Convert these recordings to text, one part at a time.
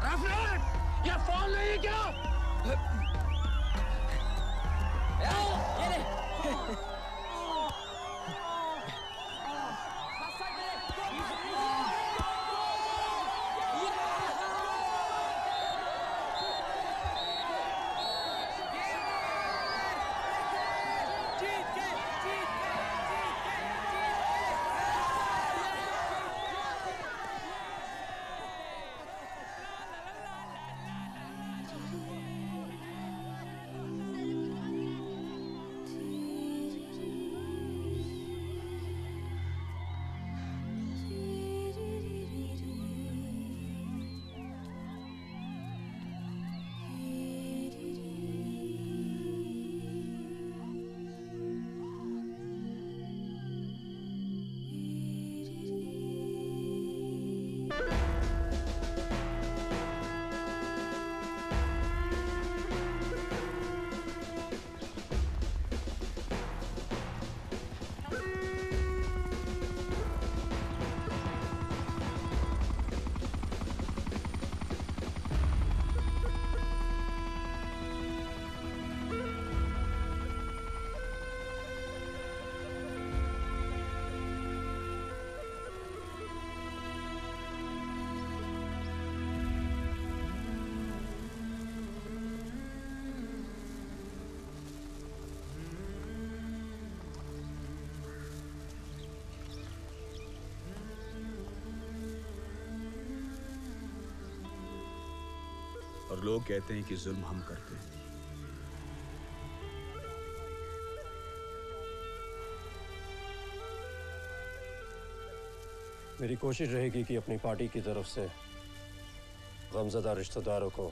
रफीक, ये फोन नहीं क्या? ये ले। और लोग कहते हैं कि जुल्म हम करते हैं। मेरी कोशिश रहेगी कि अपनी पार्टी की तरफ से गमज़दा रिश्तेदारों को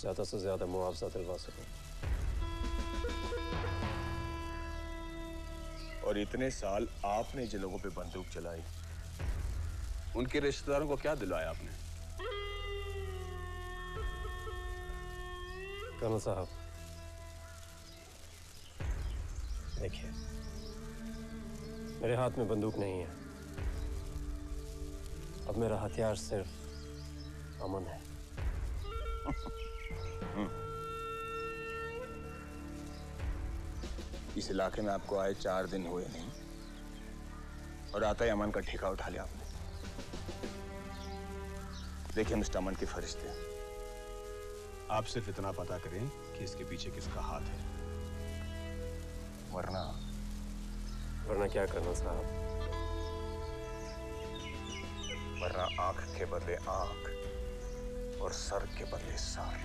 ज़्यादा से ज़्यादा मुआवजा दिलवा सकूं। और इतने साल आपने जिन लोगों पे बंदूक चलाई, उनके रिश्तेदारों को क्या दिलवाया आपने? कर्नल साहब, देखिए, मेरे हाथ में बंदूक नहीं है। अब मेरा हथियार सिर्फ अमन है। इस इलाके में आपको आए 4 दिन हुए नहीं, और आता ही अमन का ठेका उठा लिया आपने। देखिए मिस्टर अमन के फरिश्ते, आप सिर्फ इतना पता करें कि इसके पीछे किसका हाथ है, वरना क्या करना साहब? वरना आंख के बदले आंख और सर के बदले सर।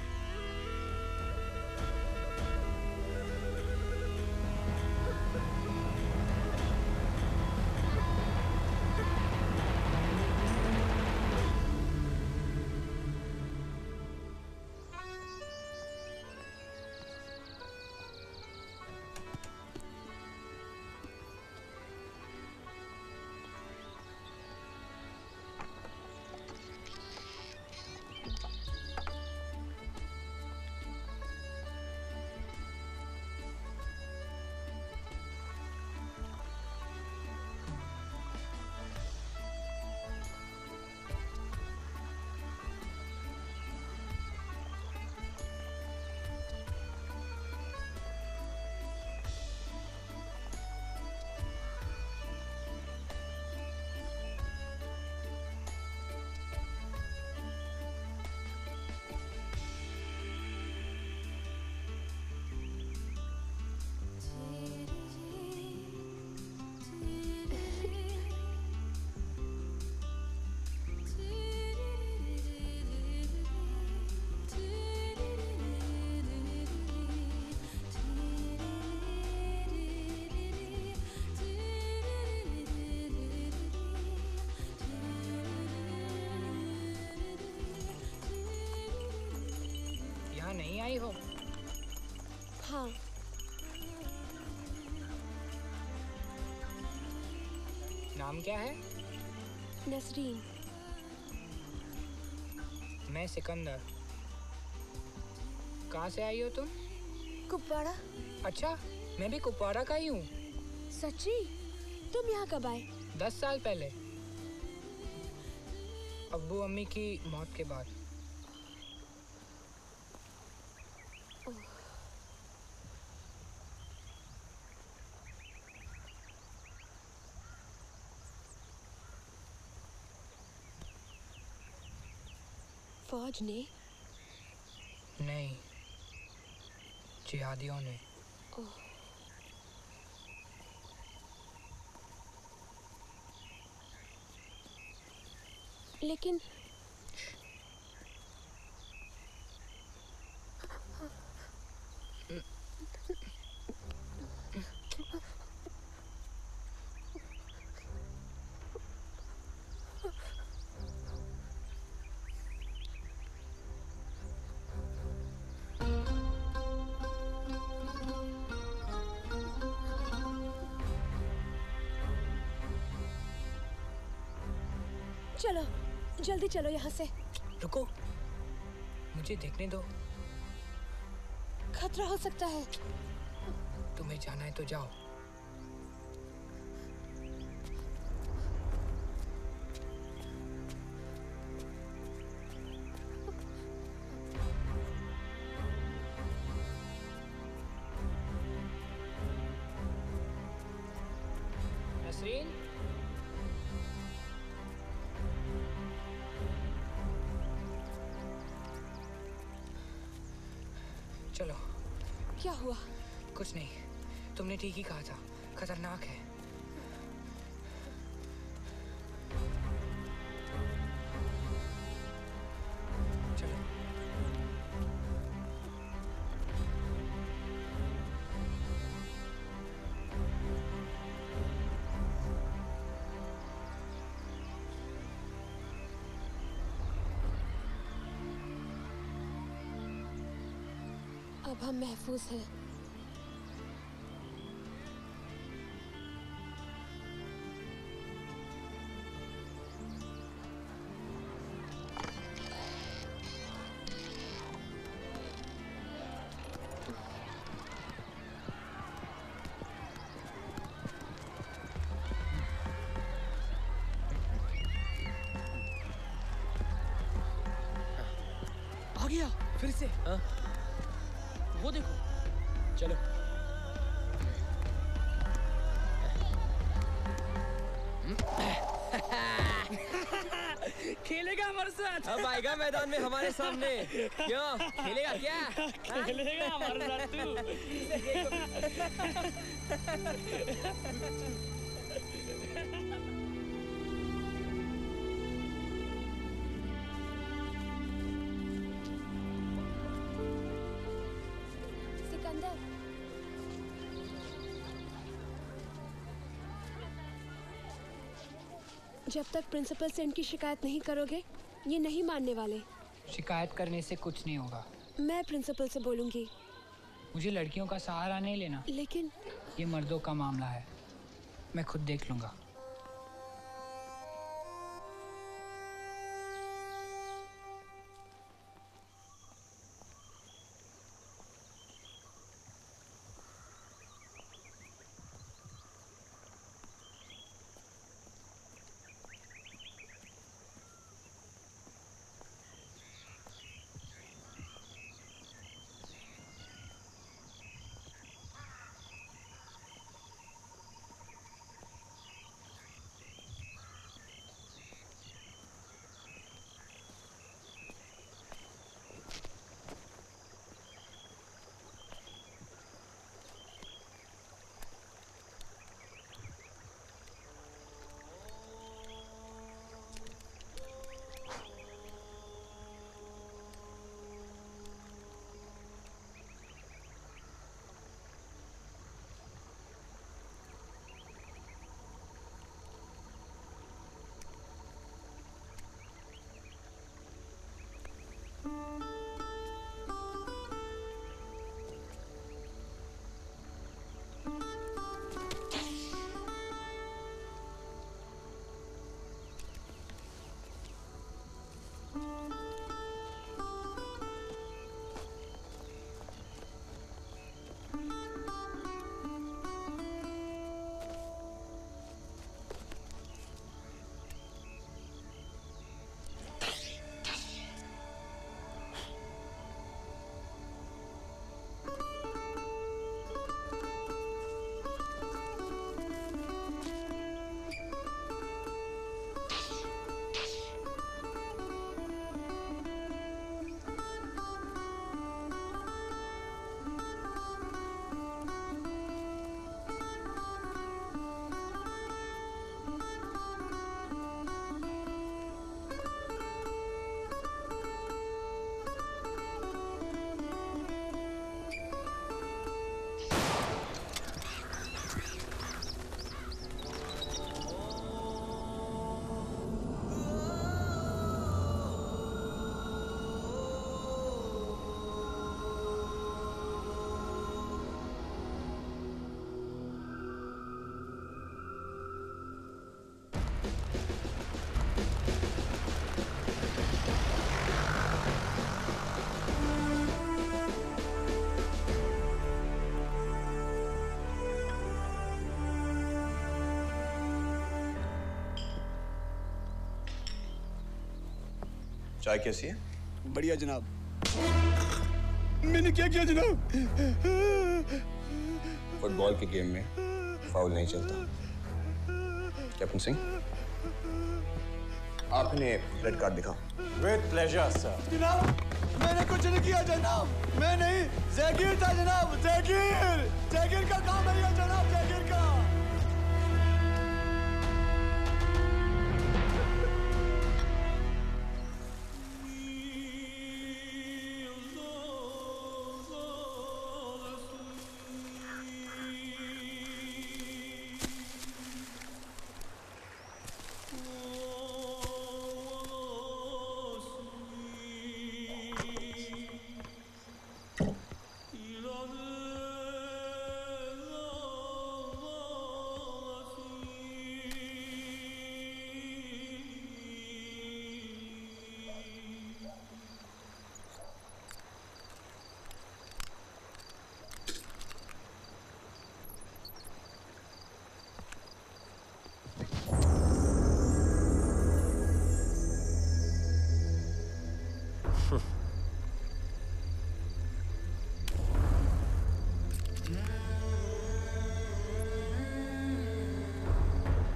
नहीं आई हो? हाँ। नाम क्या है? नसरीन। मैं सिकंदर। कहाँ से आई हो तुम? कुपवाड़ा। अच्छा, मैं भी कुपवाड़ा का ही हूँ। सच्ची? तुम यहाँ कब आए? 10 साल पहले। अब्बू अम्मी की मौत के बाद। फौज ने? नहीं, जिहादियों ने। लेकिन चलो, जल्दी चलो यहाँ से। रुको, मुझे देखने दो। खतरा हो सकता है। तुम्हें जाना है तो जाओ। नसरीन, चलो। क्या हुआ? कुछ नहीं, तुमने ठीक ही कहा था, खतरनाक है। चलो। अब हम महफूज हैं। आ गया फिर से। हाँ? वो देखो। चलो। खेलेगा हमारे साथ। अब आएगा मैदान में हमारे सामने। क्यों खेलेगा क्या? खेलेगा हमारे साथ तू। सिकंदर, जब तक प्रिंसिपल से इनकी शिकायत नहीं करोगे, ये नहीं मानने वाले। शिकायत करने से कुछ नहीं होगा। मैं प्रिंसिपल से बोलूंगी। मुझे लड़कियों का सहारा नहीं लेना। लेकिन ये मर्दों का मामला है, मैं खुद देख लूंगा। चाय कैसी है? बढ़िया जनाब। मैंने क्या किया जनाब? फुटबॉल के गेम में फाउल नहीं चलता। कैप्टन सिंह, आप इन्हें रेड कार्ड दिखाओ। With pleasure sir. जनाब मैंने कुछ नहीं किया जनाब। मैं नहीं, जैगिर था जनाब। जैगिर का काम है ये जनाब, जैगिर का।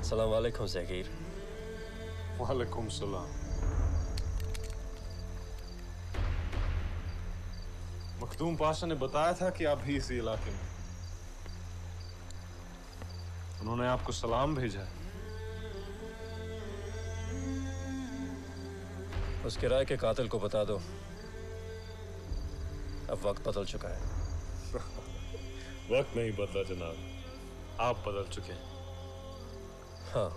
अस्सलाम वालेकुम ज़हीर। वालेकुम सलाम। मखदूम पाशा ने बताया था कि आप भी इसी इलाके में। उन्होंने आपको सलाम भेजा है। उस किराए के कातिल को बता दो अब वक्त बदल चुका है। वक्त नहीं बदला जनाब, आप बदल चुके हैं। हाँ,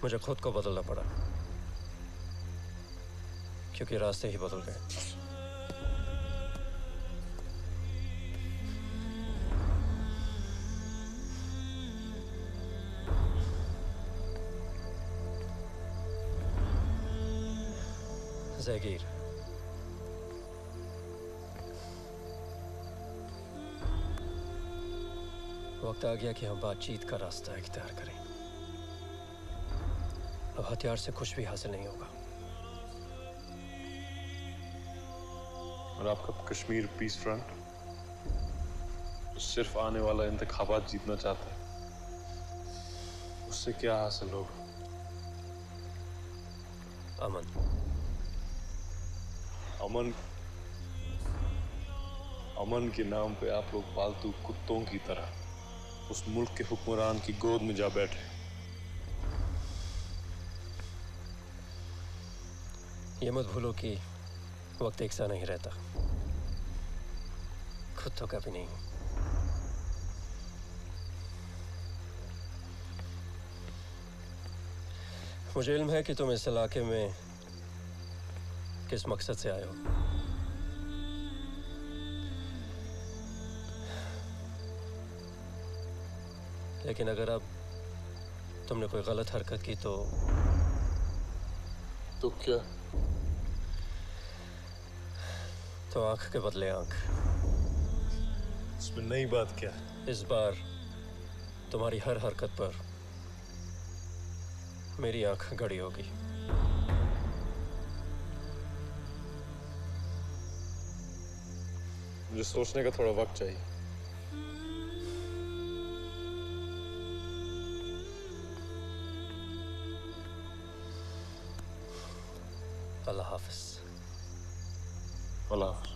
मुझे खुद को बदलना पड़ा क्योंकि रास्ते ही बदल गए। ज़हीर, वक्त आ गया कि हम बातचीत का रास्ता इख्तियार करें। अब हथियार से कुछ भी हासिल नहीं होगा। और आपका कश्मीर पीस फ्रंट सिर्फ आने वाला इंतखाबात जीतना चाहता है, उससे क्या हासिल होगा? अमन। अमन के नाम पे आप लोग पालतू कुत्तों की तरह उस मुल्क के हुक्मरान की गोद में जा बैठे। ये मत भूलो कि वक्त एक सा नहीं रहता, खुद तो कभी नहीं। मुझे इल्म है कि तुम इस इलाके में किस मकसद से आए हो। लेकिन अगर अब तुमने कोई गलत हरकत की तो क्या? तो आंख के बदले आंख। इसमें नई बात क्या है? इस बार तुम्हारी हर हरकत पर मेरी आंख गड़ी होगी। मुझे सोचने का थोड़ा वक्त चाहिए। अल्लाह हाफिज। अल्लाह हाफिज।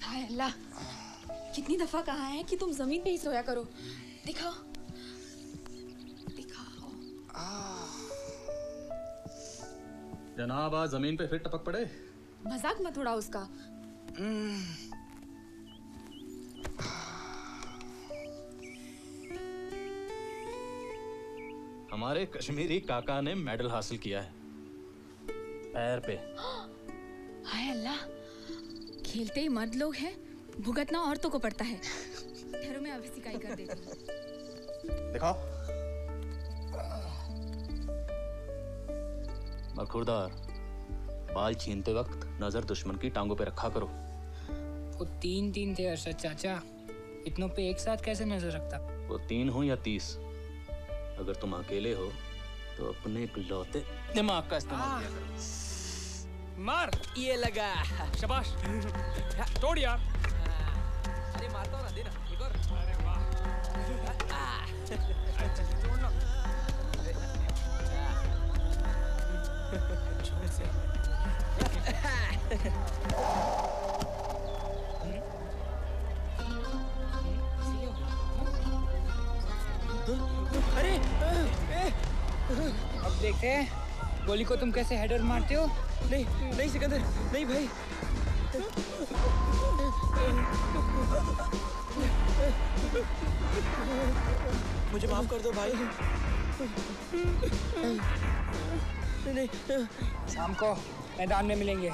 हाय अल्लाह, कितनी दफा कहा है कि तुम जमीन पे ही सोया करो। दिखाओ दिखाओ। जनाब आज जमीन पे फिर टपक पड़े। मजाक मत उड़ाओ उसका। हमारे कश्मीरी काका ने मेडल हासिल किया है पैर पे। हाय अल्लाह, खेलते ही मर्द लोग हैं, भुगतना औरतों को पड़ता है। ठहरो मैं अभी सिकाई कर देती हूँ। दिखाओ। मखुरदार, बाल छीनते वक्त नजर दुश्मन की टांगों पे रखा करो। वो 3 थे अरशद चाचा, इतनों पे एक साथ कैसे नजर रखता? वो 3 हो या 30, अगर तुम अकेले हो तो अपने इकलौते दिमाग का इस्तेमाल किया करो। मार, ये लगा। शाबाश, तोड़ यार। अरे मारता हूँ ना, देना एक और। अरे वाह, छोड़ना। अरे अब देखते हैं गोली को तुम कैसे हेडर मारते हो। नहीं नहीं सिकंदर, नहीं भाई। मुझे माफ कर दो भाई। नहीं, शाम को मैदान में मिलेंगे।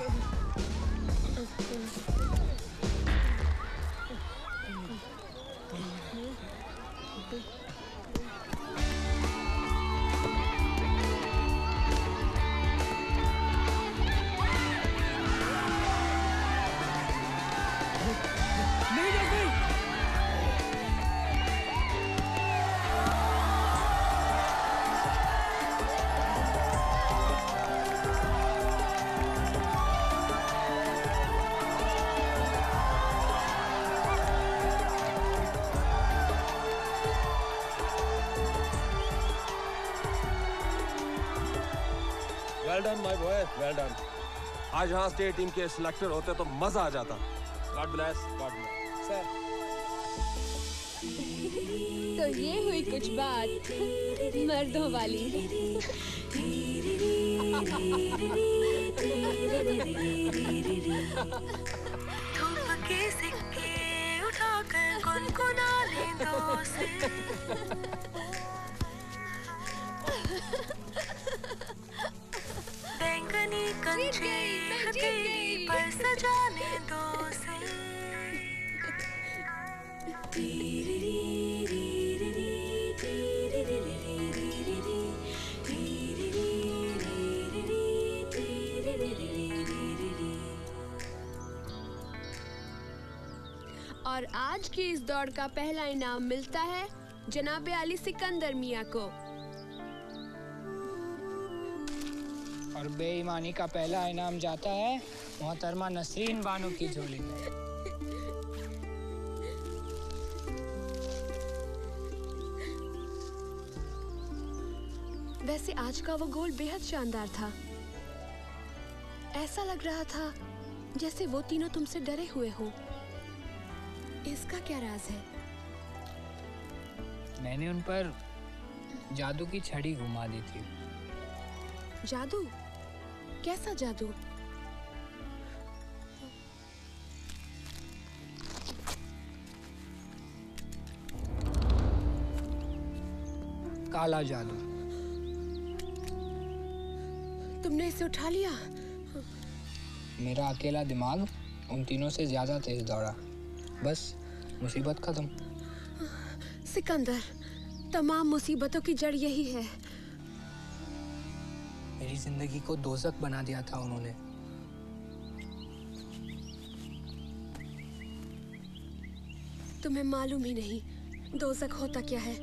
Well done my boy, well done. आज यहाँ स्टेट टीम के सिलेक्टर होते तो मजा आ जाता। God bless, God bless. Sir, तो ये हुई कुछ बात मर्दों वाली। धूप के सिक्के उठाकर गुनगुना ले दोस्त। बैंगनी कंचे हथेली पर सजाने दो से। और आज की इस दौड़ का पहला इनाम मिलता है जनाब अली सिकंदर मियां को। और बेईमानी का पहला इनाम जाता है मोहतरमा नसरीन बानो की झोली में। वैसे आज का वो गोल बेहद शानदार था। ऐसा लग रहा था जैसे वो तीनों तुमसे डरे हुए हो। इसका क्या राज है? मैंने उन पर जादू की छड़ी घुमा दी थी। जादू? कैसा जादू? काला जादू। तुमने इसे उठा लिया? मेरा अकेला दिमाग उन तीनों से ज्यादा तेज दौड़ा। बस मुसीबत खत्म। सिकंदर, तमाम मुसीबतों की जड़ यही है। मेरी जिंदगी को दोज़ख बना दिया था उन्होंने। तुम्हें मालूम ही नहीं दोज़ख होता क्या है।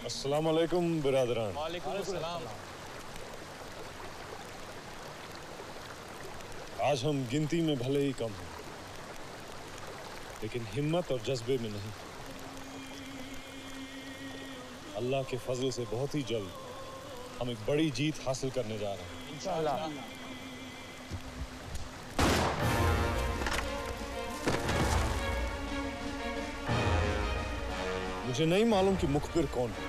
अस्सलाम वालेकुम बिरादरान। वालेकुम अस्सलाम। आज हम गिनती में भले ही कम हैं, लेकिन हिम्मत और जज्बे में नहीं। अल्लाह के फजल से बहुत ही जल्द हम एक बड़ी जीत हासिल करने जा रहे हैं। इंशाअल्लाह। मुझे नहीं मालूम कि मुखबिर कौन है,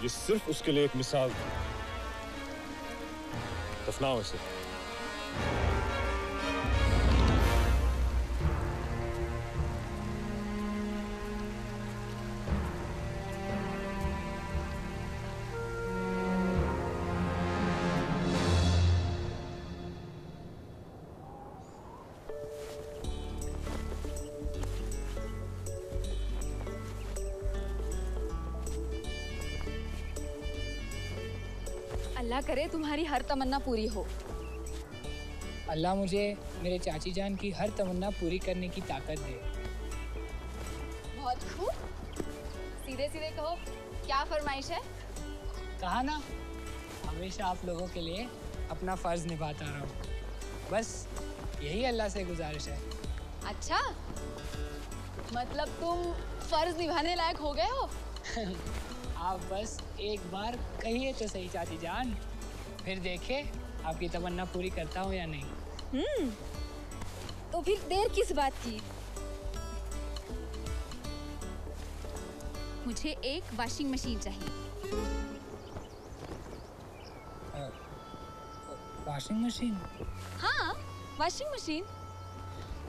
ये सिर्फ उसके लिए एक मिसाल थी। दफनाओ इसे। अल्लाह करे तुम्हारी हर तमन्ना पूरी हो। अल्लाह मुझे मेरे चाची जान की हर तमन्ना पूरी करने की ताकत दे। बहुत खूब। सीधे सीधे कहो, क्या फरमाइश है? कहा ना, हमेशा आप लोगों के लिए अपना फर्ज निभाता रहूं। बस यही अल्लाह से गुजारिश है। अच्छा, मतलब तुम फर्ज निभाने लायक हो गए हो? आप बस एक बार कहिए तो सही चाची जान, फिर देखे आपकी तमन्ना पूरी करता हूँ या नहीं। तो फिर देर किस बात की? मुझे एक वॉशिंग मशीन चाहिए। Washing machine? हाँ, वॉशिंग मशीन,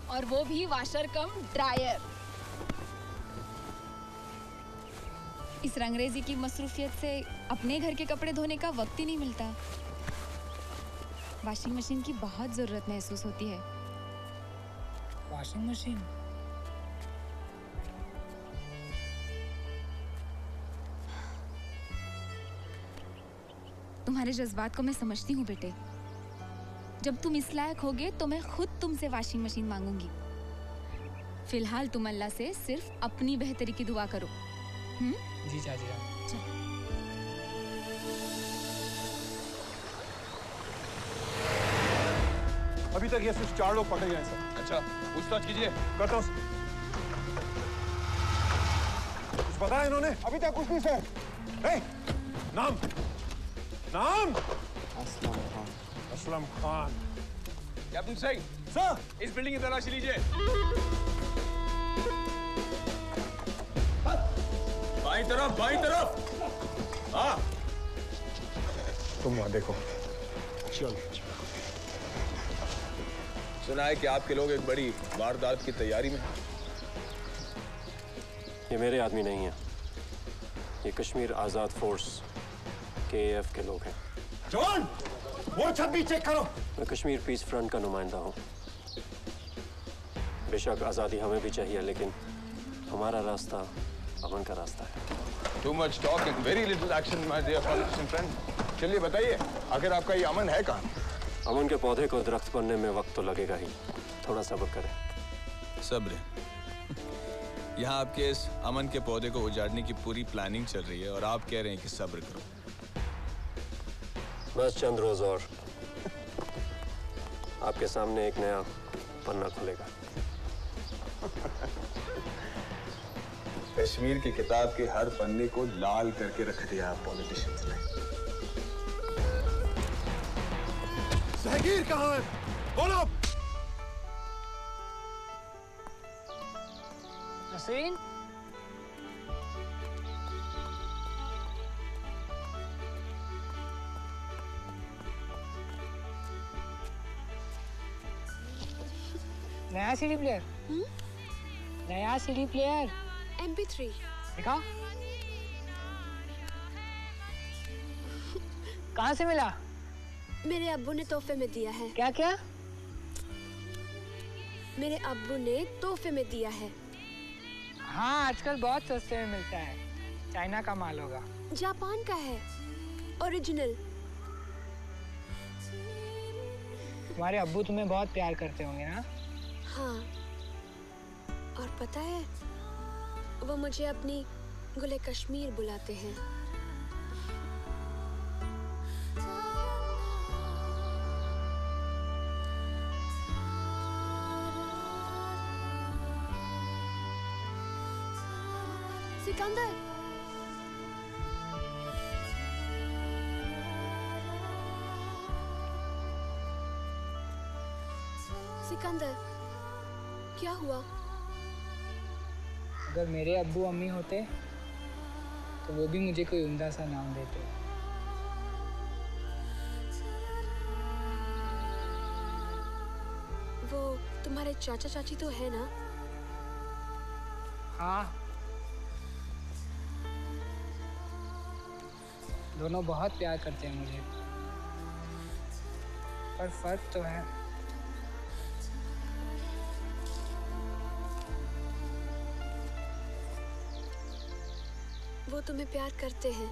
और वो भी वॉशर कम ड्रायर। इस रंगरेजी की मसरूफियत से अपने घर के कपड़े धोने का वक्त ही नहीं मिलता। वॉशिंग मशीन की बहुत जरूरत महसूस होती है। Washing machine? तुम्हारे जज्बात को मैं समझती हूँ बेटे। जब तुम इस लायक होगे तो मैं खुद तुमसे वॉशिंग मशीन मांगूंगी। फिलहाल तुम अल्लाह से सिर्फ अपनी बेहतरी की दुआ करो। जी चाची जान। अभी तक ये सिर्फ 4 लोग पकड़े गए हैं सर। अच्छा, पूछताछ कीजिए। करता हूँ। कुछ पता है इन्होंने? अभी तक कुछ नहीं सर। नाम नाम? असलम खान। असलम खान। कैप्टन सिंह सर, इस बिल्डिंग की तलाशी लीजिए। बाईं तरफ, बाईं तरफ। हाँ, तुम वहां देखो। चल। सुना है कि आपके लोग एक बड़ी वारदात की तैयारी में हैं। ये मेरे आदमी नहीं है, ये कश्मीर आज़ाद फोर्स KAF के लोग हैं। जवान, वो छत भी चेक करो। मैं कश्मीर पीस फ्रंट का नुमाइंदा हूँ। बेशक आज़ादी हमें भी चाहिए, लेकिन हमारा रास्ता अमन का रास्ता है। Too much talk and very little action, my dear politician friend. चलिए बताइए, आखिर आपका ये अमन है कहाँ? अमन के पौधे को दरख्त बनने में वक्त तो लगेगा ही, थोड़ा सब्र करें। सब्र। यहाँ आपके इस अमन के पौधे को उजाड़ने की पूरी प्लानिंग चल रही है और आप कह रहे हैं कि सब्र करो। बस चंद रोज और, आपके सामने एक नया पन्ना खुलेगा। कश्मीर की किताब के हर पन्ने को लाल करके रख दिया आप पॉलिटिशियंस ने। जहांगीर कहाँ है? बोलो। नसरीन? नया CD प्लेयर? नया CD प्लेयर? MP3 दिखाओ। कहाँ से मिला? मेरे अब्बू ने तोहफे में दिया है। क्या क्या? मेरे अब्बू ने तोहफे में दिया है। हाँ, आजकल बहुत सस्ते में मिलता है। चाइना का माल होगा। जापान का है, ओरिजिनल। तुम्हारे अब्बू तुम्हें बहुत प्यार करते होंगे ना? हाँ, और पता है, वो मुझे अपनी गुले कश्मीर बुलाते हैं। सिकंदर, सिकंदर, क्या हुआ? अगर मेरे अब्बू अम्मी होते तो वो भी मुझे कोई उम्दा सा नाम देते। वो तुम्हारे चाचा चाची तो है ना? हाँ, दोनों बहुत प्यार करते हैं मुझे, पर फर्क तो है। वो तुम्हें प्यार करते हैं,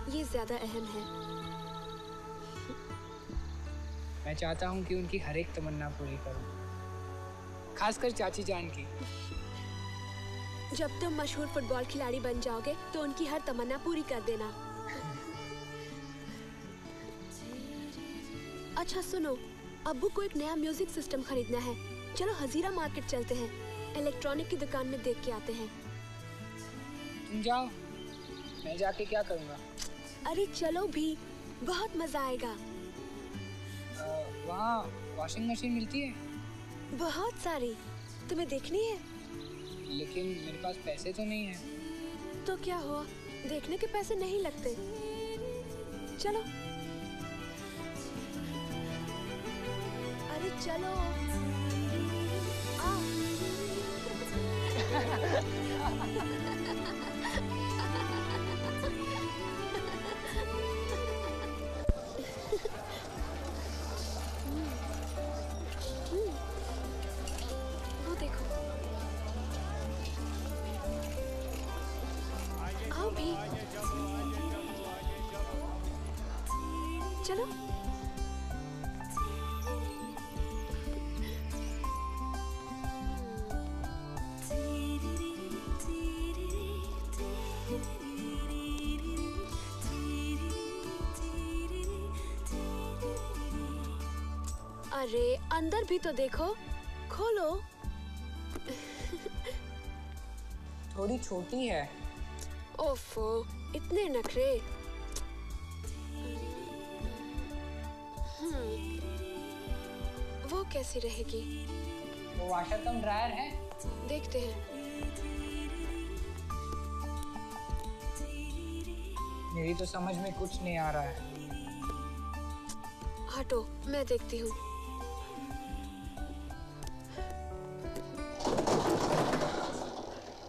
ये ज्यादा अहम है। मैं चाहता हूँ कि उनकी हर एक तमन्ना पूरी करूँ, खासकर चाची जान की। जब तुम मशहूर फुटबॉल खिलाड़ी बन जाओगे तो उनकी हर तमन्ना पूरी कर देना। अच्छा सुनो, अब्बू को एक नया म्यूजिक सिस्टम खरीदना है। चलो हजीरा मार्केट चलते हैं, इलेक्ट्रॉनिक की दुकान में देख के आते हैं। तुम जाओ, मैं जाके क्या करूँगा? अरे चलो भी, बहुत मजा आएगा। वहाँ वॉशिंग मशीन मिलती है? बहुत सारी, तुम्हें देखनी है? लेकिन मेरे पास पैसे तो नहीं है। तो क्या हुआ, देखने के पैसे नहीं लगते। चलो। अरे चलो। आओ। वो देखो। आओ भी। चलो। अरे अंदर भी तो देखो, खोलो। थोड़ी छोटी है। ओफो, इतने नखरे। वो कैसी रहेगी? वो वाशर कम ड्रायर है? देखते हैं। मेरी तो समझ में कुछ नहीं आ रहा है। हटो, मैं देखती हूँ।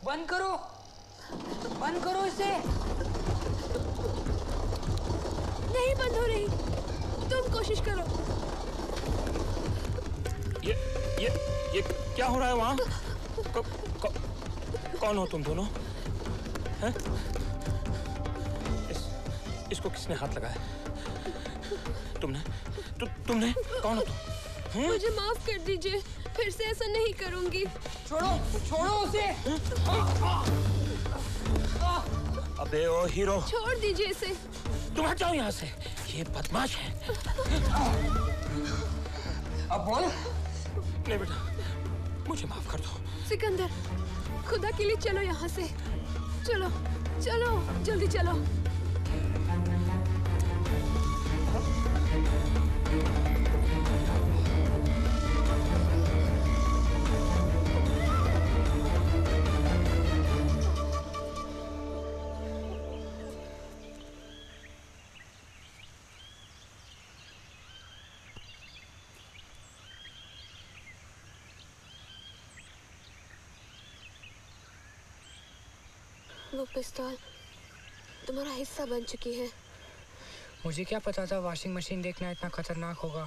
बंद करो, बंद करो इसे। नहीं बंद हो रही, तुम कोशिश करो। ये क्या हो रहा है वहाँ? कौन हो तुम दोनों? हैं? इसको किसने हाथ लगाया? तुमने कौन हो तुम? मुझे माफ कर दीजिए, फिर से ऐसा नहीं करूंगी। छोड़ो उसे। अबे ओ हीरो, छोड़ दीजिए इसे। तुम हट जाओ यहाँ से, ये बदमाश है। अब बोल। नहीं बेटा, मुझे माफ कर दो। सिकंदर, खुदा के लिए चलो यहाँ से। चलो चलो, जल्दी चलो। वो पिस्तौल तुम्हारा हिस्सा बन चुकी है। मुझे क्या पता था वॉशिंग मशीन देखना इतना खतरनाक होगा।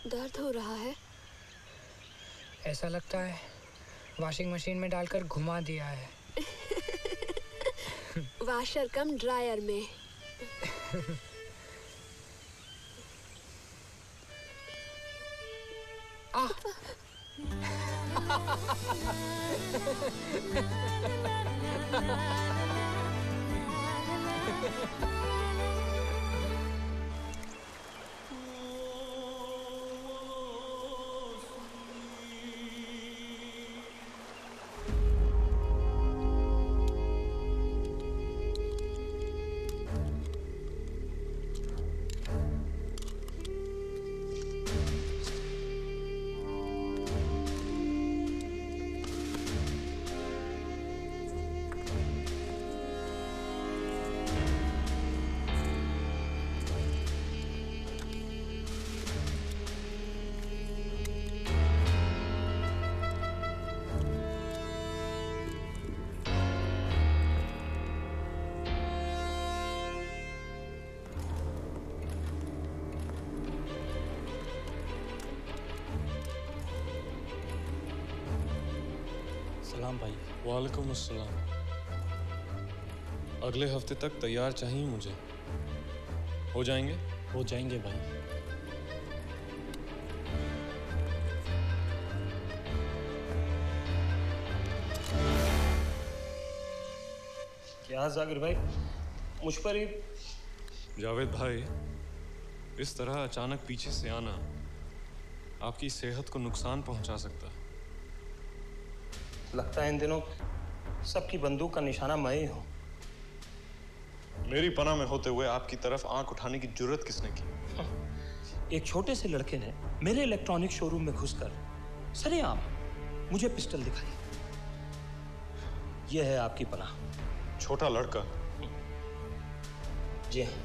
दर्द हो रहा है? ऐसा लगता है वॉशिंग मशीन में डालकर घुमा दिया है। वाशर कम ड्रायर में। सलाम भाई। वालेकुम अस्सलाम। अगले हफ्ते तक तैयार चाहिए मुझे। हो जाएंगे? हो जाएंगे भाई। क्या जाकिर भाई, मुझ पर ही? जावेद भाई, इस तरह अचानक पीछे से आना आपकी सेहत को नुकसान पहुंचा सकता है। लगता है इन दिनों सबकी बंदूक का निशाना मैं ही हूं। मेरी पनाह में होते हुए आपकी तरफ आंख उठाने की जुर्रत किसने की? एक छोटे से लड़के ने मेरे इलेक्ट्रॉनिक शोरूम में घुसकर सरेआम मुझे पिस्टल दिखाई। यह है आपकी पनाह। छोटा लड़का? जी हाँ,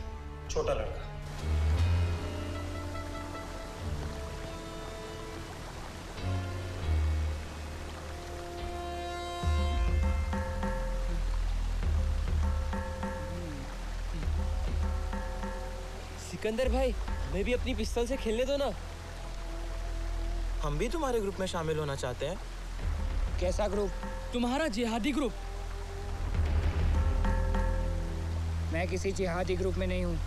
छोटा लड़का। सिकंदर भाई, मैं भी अपनी पिस्तौल से खेलने दो ना। हम भी तुम्हारे ग्रुप में शामिल होना चाहते हैं। कैसा ग्रुप? तुम्हारा जिहादी ग्रुप। मैं किसी जिहादी ग्रुप में नहीं हूँ।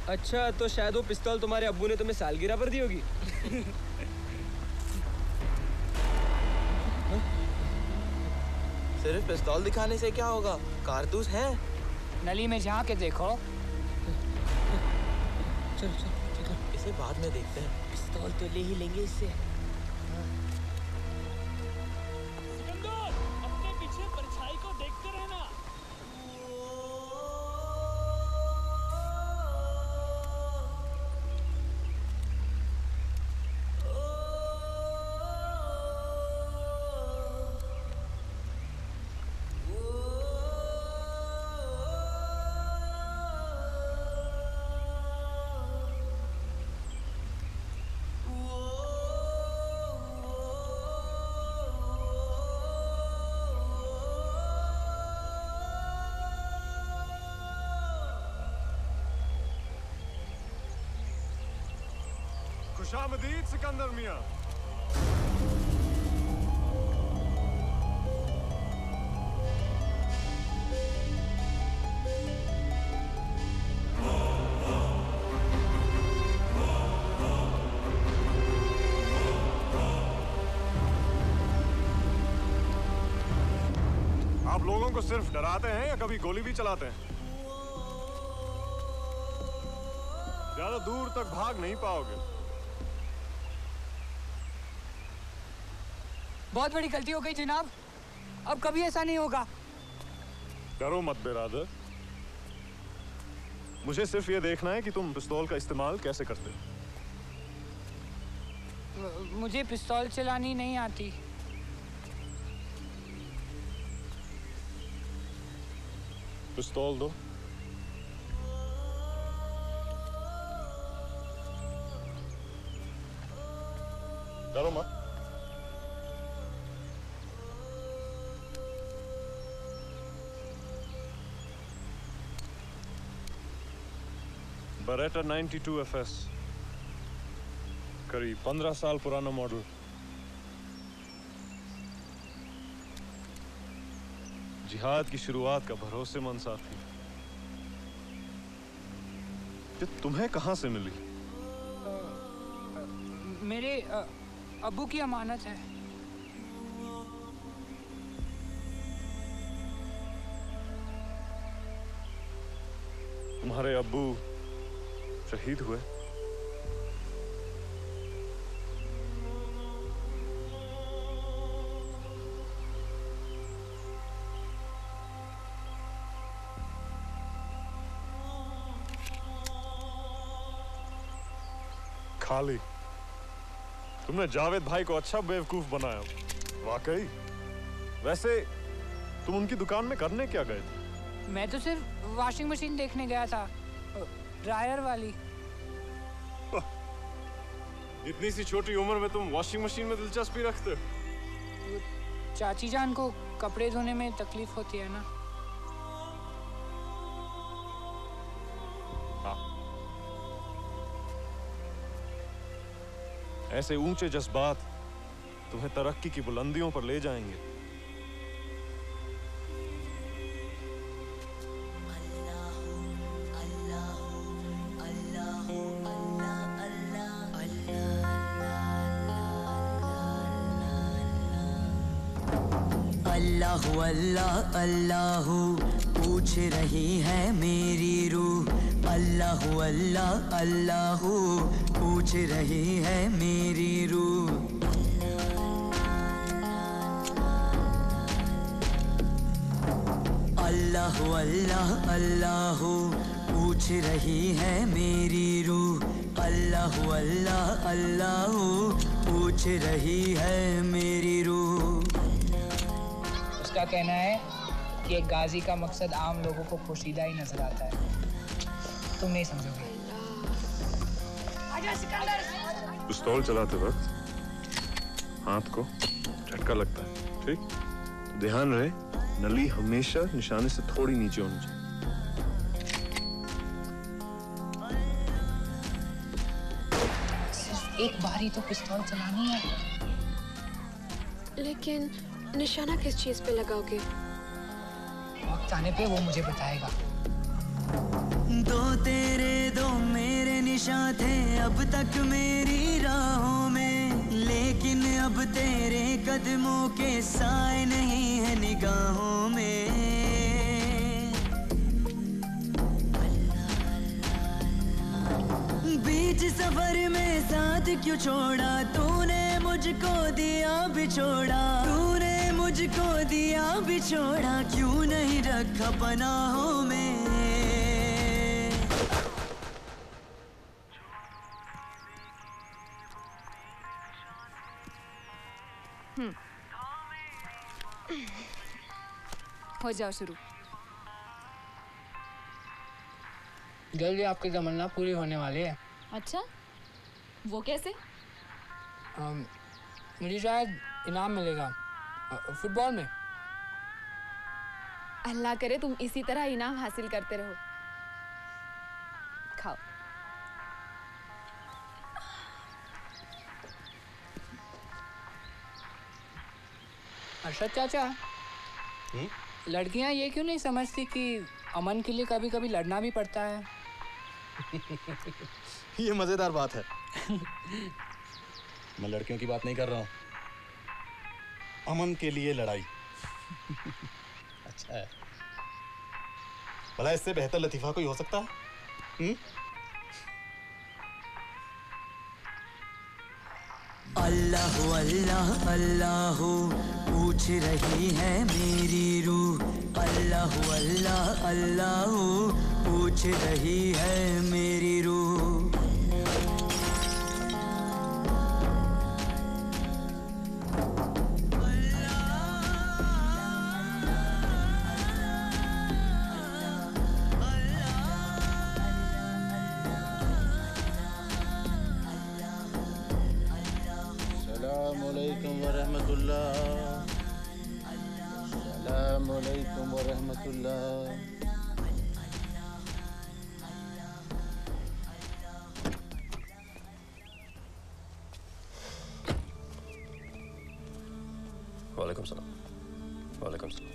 अच्छा, तो शायद वो पिस्तौल तुम्हारे अब्बू ने तुम्हें सालगिरह पर दी होगी। सिर्फ पिस्तौल दिखाने से क्या होगा? कारतूस है। नली में झांक के देखो। चलो इसे बाद में देखते हैं। पिस्तौल तो ले ही लेंगे इससे। अपने पीछे परछाई को देखते रहना। खुशामदीद सिकंदर मियां। आप लोगों को सिर्फ डराते हैं या कभी गोली भी चलाते हैं? ज्यादा दूर तक भाग नहीं पाओगे। बहुत बड़ी गलती हो गई जनाब, अब कभी ऐसा नहीं होगा। डरो मत बिरादर, मुझे सिर्फ ये देखना है कि तुम पिस्तौल का इस्तेमाल कैसे करते हो। मुझे पिस्तौल चलानी नहीं आती। पिस्तौल दो। डरो मत। बरेटा 92 FS, करीब 15 साल पुराना मॉडल। जिहाद की शुरुआत का भरोसेमंद साथी। ये तुम्हें कहां से मिली? मेरे अब्बू की अमानत है। तुम्हारे अब्बू शहीद हुए? खाली तुमने जावेद भाई को अच्छा बेवकूफ बनाया। वाकई। वैसे तुम उनकी दुकान में करने क्या गए थे? मैं तो सिर्फ वॉशिंग मशीन देखने गया था, ड्रायर वाली। इतनी सी छोटी उम्र में तुम वॉशिंग मशीन में दिलचस्पी रखते हो? चाची जान को कपड़े धोने में तकलीफ होती है ना। ऐसे ऊंचे जज्बात तुम्हें तरक्की की बुलंदियों पर ले जाएंगे। अल्लाह अल्लाह अल्लाह पूछ रही है मेरी रूह, अल्लाह अल्लाह अल्लाह पूछ रही है मेरी रूह। अल्लाह अल्लाह अल्लाह पूछ रही है मेरी रूह, अल्लाह अल्लाह अल्लाह पूछ रही है मेरी रूह। उसका कहना है कि एक गाजी का मकसद आम लोगों को पोशीदा ही नजर आता है, तुम नहीं समझोगे। पिस्तौल चलाते वक्त हाथ को झटका लगता है, ठीक? तो ध्यान रहे नली हमेशा निशाने से थोड़ी नीचे होनी चाहिए। सिर्फ एक बारी तो पिस्तौल चलानी है। लेकिन निशाना किस चीज पे लगाओगे? वक्त आने पे वो मुझे बताएगा। दो तेरे दो मेरे निशान थे अब तक मेरी राहों में, लेकिन अब तेरे कदमों के साए नहीं है निगाहों में। बीच सफर में साथ क्यों छोड़ा तूने मुझको दिया बिछोड़ा, तूने मुझको दिया बिछोड़ा, क्यों नहीं रखा पनाहों में। हो जाओ शुरू। जल्दी आपकी तमन्ना पूरी होने वाली है। अच्छा, वो कैसे? मुझे शायद इनाम मिलेगा फुटबॉल में। अल्लाह करे तुम इसी तरह इनाम हासिल करते रहो। खाओ। अर्शद चाचा, लड़कियां ये क्यों नहीं समझती कि अमन के लिए कभी कभी लड़ना भी पड़ता है? ये मजेदार बात है। मैं लड़कियों की बात नहीं कर रहा हूँ, अमन के लिए लड़ाई। अच्छा है, भला इससे बेहतर लतीफा कोई हो सकता है? अल्लाह अल्लाह अल्लाह पूछ रही है मेरी रूह, अल्लाह अल्लाह अल्लाह पूछ रही है मेरी रूह। अस्सलामुअलैकुम वरहमतुल्लाह, अस्सलामुअलैकुम वरहमतुल्लाह। वालेकुम सलाम। वालेकुम सलाम।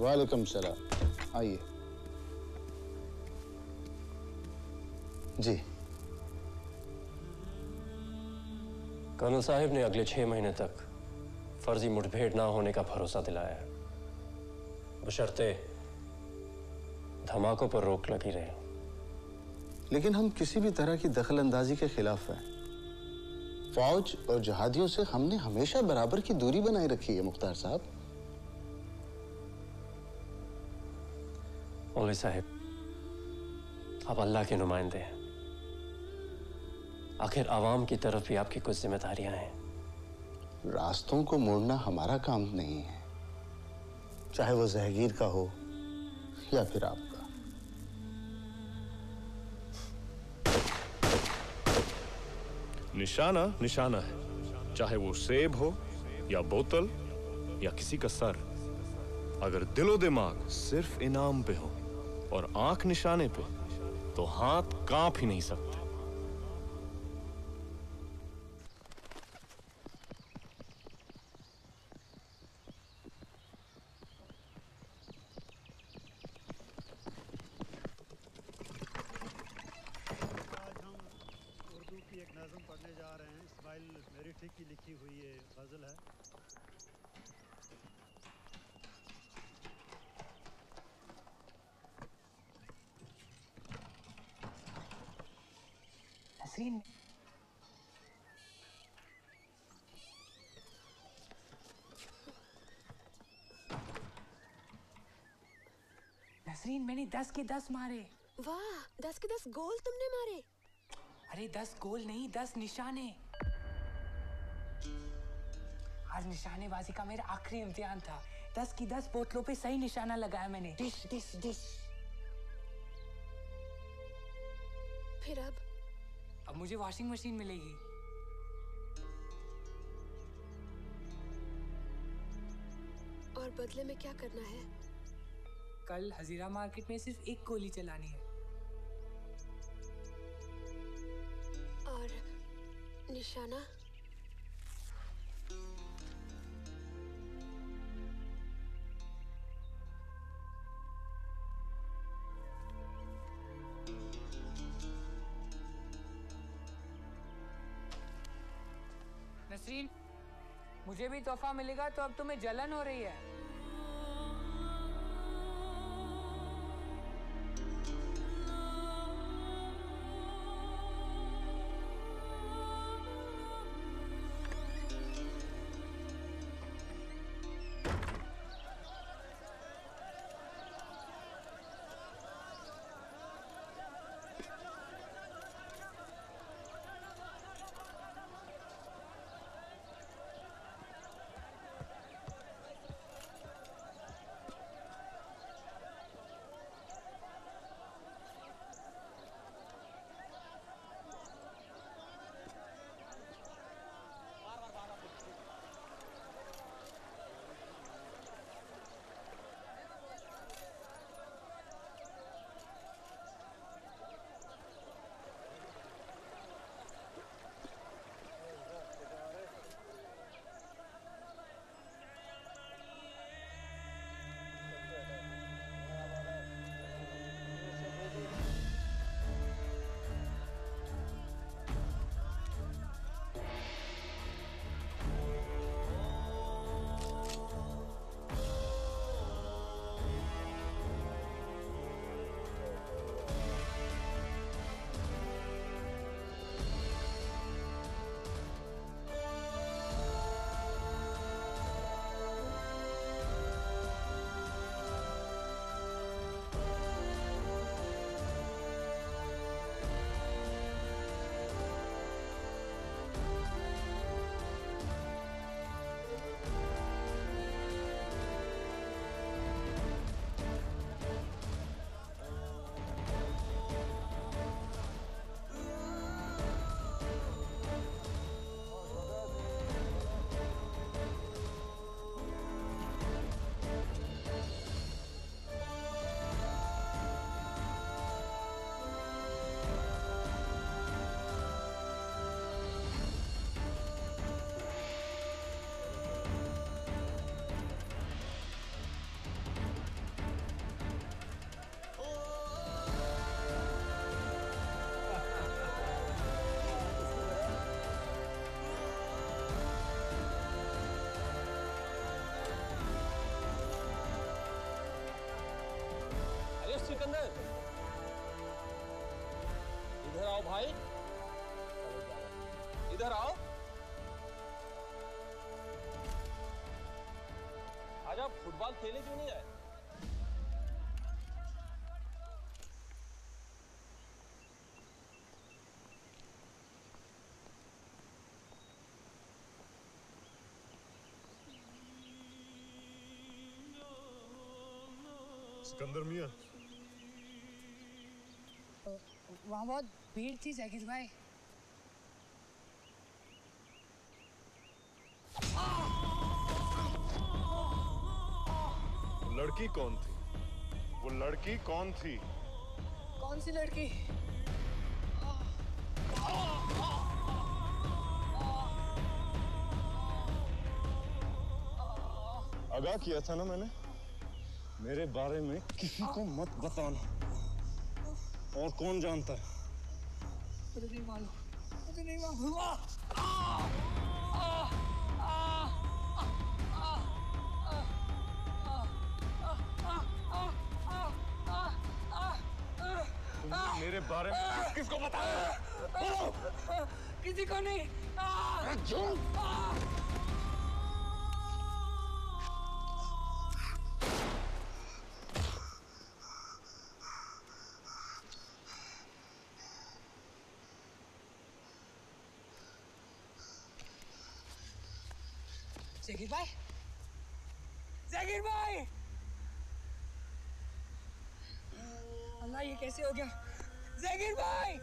वालेकुम सलाम। आइए। जी। कर्नल साहिब ने अगले 6 महीने तक फर्जी मुठभेड़ ना होने का भरोसा दिलाया है, बशर्ते धमाकों पर रोक लगी रहे। लेकिन हम किसी भी तरह की दखल अंदाजी के खिलाफ हैं। फौज और जहादियों से हमने हमेशा बराबर की दूरी बनाए रखी है मुख्तार साहब। मौलवी साहब, आप अल्लाह के नुमाइंदे हैं, आखिर आवाम की तरफ भी आपकी कुछ जिम्मेदारियां हैं। रास्तों को मोड़ना हमारा काम नहीं है, चाहे वो जहांगीर का हो या फिर आपका। निशाना निशाना है, चाहे वो सेब हो या बोतल या किसी का सर। अगर दिलो दिमाग सिर्फ इनाम पे हो और आंख निशाने पे, तो हाथ कांप ही नहीं सकते। की लिखी हुई ये गजल है। नसरीन, नसरीन मैंने 10 के 10 मारे। वाह, 10 के 10 गोल तुमने मारे? अरे 10 गोल नहीं, 10 निशाने। आज निशानेबाजी का मेरा आखिरी इम्तिहान था। 10 की 10 बोतलों पे सही निशाना लगाया मैंने। Dish dish dish. फिर अब मुझे वॉशिंग मशीन मिलेगी। और बदले में क्या करना है? कल हजीरा मार्केट में सिर्फ एक गोली चलानी है। और निशाना? नसरीन, मुझे भी तोहफा मिलेगा तो अब तुम्हें जलन हो रही है। सिकंदर, इधर आओ भाई, इधर आओ। आज आप फुटबॉल खेलने क्यों नहीं आए? सिकंदर मियां, वहाँ बहुत भीड़ थी जाकिर भाई। लड़की कौन थी? वो लड़की कौन थी? कौन सी लड़की? आगाह किया था ना मैंने, मेरे बारे में किसी को मत बताना। और कौन जानता है? मुझे नहीं मालूम, मुझे नहीं मालूम। मेरे बारे में किसको बताया? किसी को नहीं। जाकिर भाई, जाकिर भाई, अल्लाह ये कैसे हो गया? जाकिर भाई,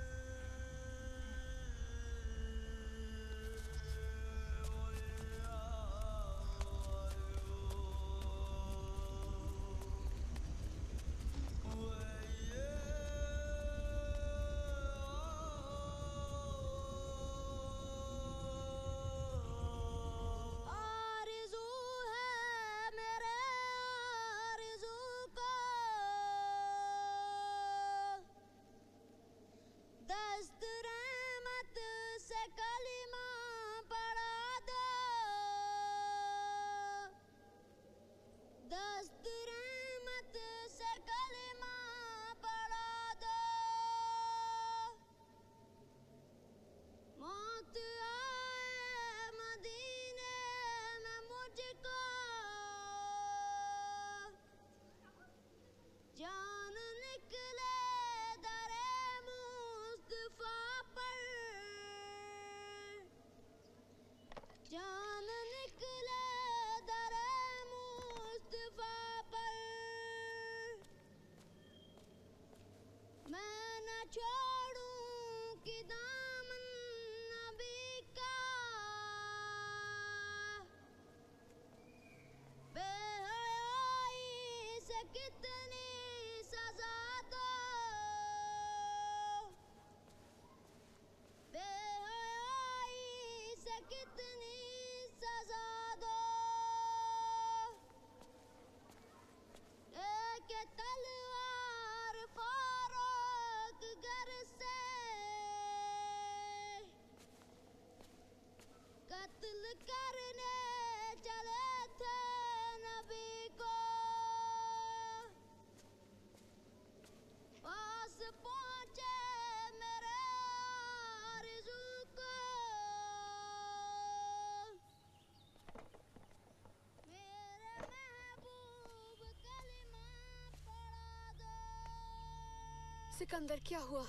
सिकंदर क्या हुआ?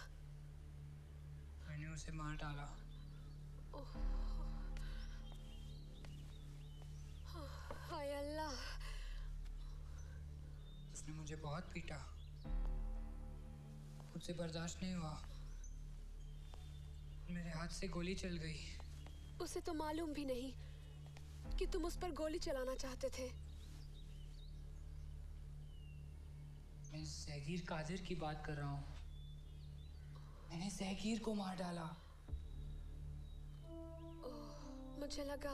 मैंने उसे मार डाला। हाय अल्लाह, उसने मुझे बहुत पीटा, मुझसे बर्दाश्त नहीं हुआ, मेरे हाथ से गोली चल गई। उसे तो मालूम भी नहीं कि तुम उस पर गोली चलाना चाहते थे। मैं ज़हीर कादिर की बात कर रहा हूँ। मैंने ज़हीर को मार डाला। मुझे लगा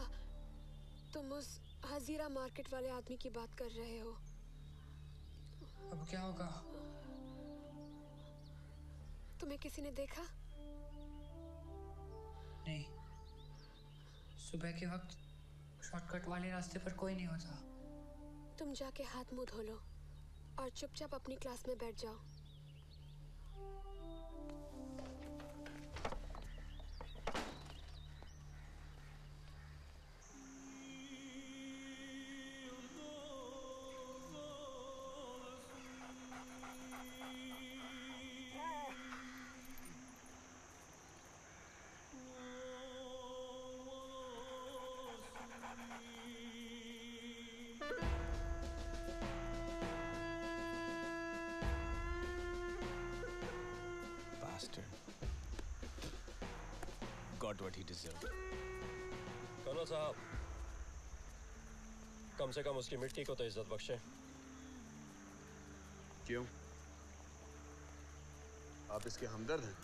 तुम उस हजीरा मार्केट वाले आदमी की बात कर रहे हो। अब क्या होगा? तुम्हें किसी ने देखा? नहीं, सुबह के वक्त शॉर्टकट वाले रास्ते पर कोई नहीं होता। तुम जाके हाथ मुंह धो लो और चुपचाप अपनी क्लास में बैठ जाओ। bastard. Got what he deserved. Colonel साहब, कम से कम उसकी मिट्टी को तो इज्जत बख्शे। क्यों? आप इसके हमदर्द हैं?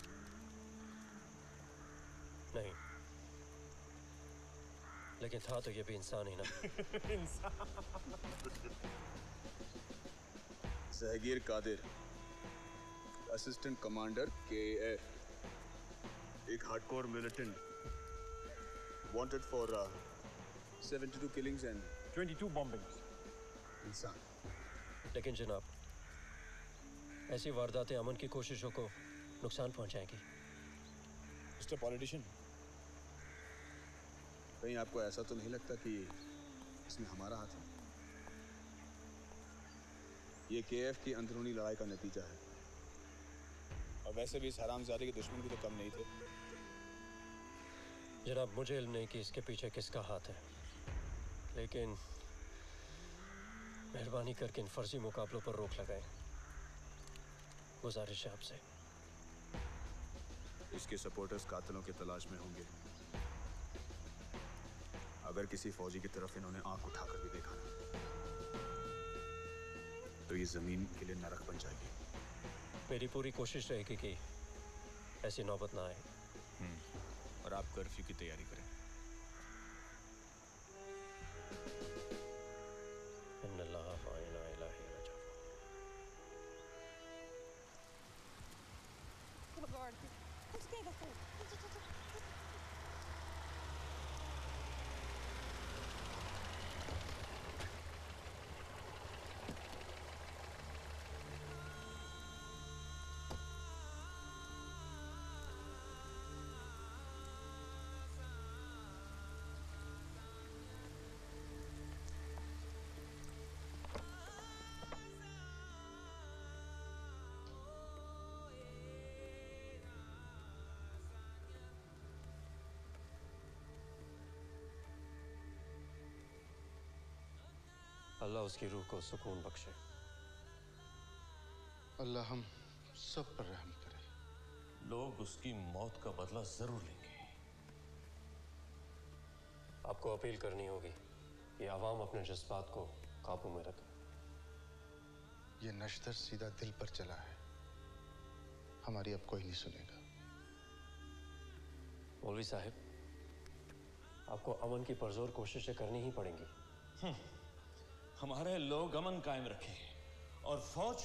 नहीं, लेकिन था तो ये भी इंसान ही ना। Jahangir Qadir, assistant commander KAF, एक hardcore militant, wanted for 72 killings and 22 bombings. इंसान। लेकिन जनाब, ऐसी वारदातें अमन की कोशिशों को नुकसान पहुंचाएंगी। मिस्टर पॉलिटिशियन, कहीं आपको ऐसा तो नहीं लगता कि इसमें हमारा हाथ है? ये KF की अंदरूनी लड़ाई का नतीजा है। और वैसे भी इस हरामजादे के दुश्मन भी तो कम नहीं थे। जनाब, मुझे इल्म नहीं कि इसके पीछे किसका हाथ है, लेकिन मेहरबानी करके इन फर्जी मुकाबलों पर रोक लगाएं। गुजारिश है आपसे। इसके सपोर्टर्स कातिलों की तलाश में होंगे। अगर किसी फौजी की तरफ इन्होंने आंख उठाकर भी देखा ना, तो ये जमीन के लिए नरक बन जाएगी। मेरी पूरी कोशिश रहेगी कि ऐसी नौबत ना आए। और आप कर्फ्यू की तैयारी करें। इन्नल्लाह व इन्ना इलैहि राजिऊन। अल्लाह उसकी रूह को सुकून बख्शे। अल्लाह हम सब पर रहम करे। लोग उसकी मौत का बदला जरूर लेंगे। आपको अपील करनी होगी कि आवाम अपने जज्बात को काबू में रखे। ये नश्तर सीधा दिल पर चला है। हमारी अब कोई नहीं सुनेगा। मौलवी साहब, आपको अमन की पुरजोर कोशिशें करनी ही पड़ेंगी। हमारे लोग अमन कायम रखें और फौज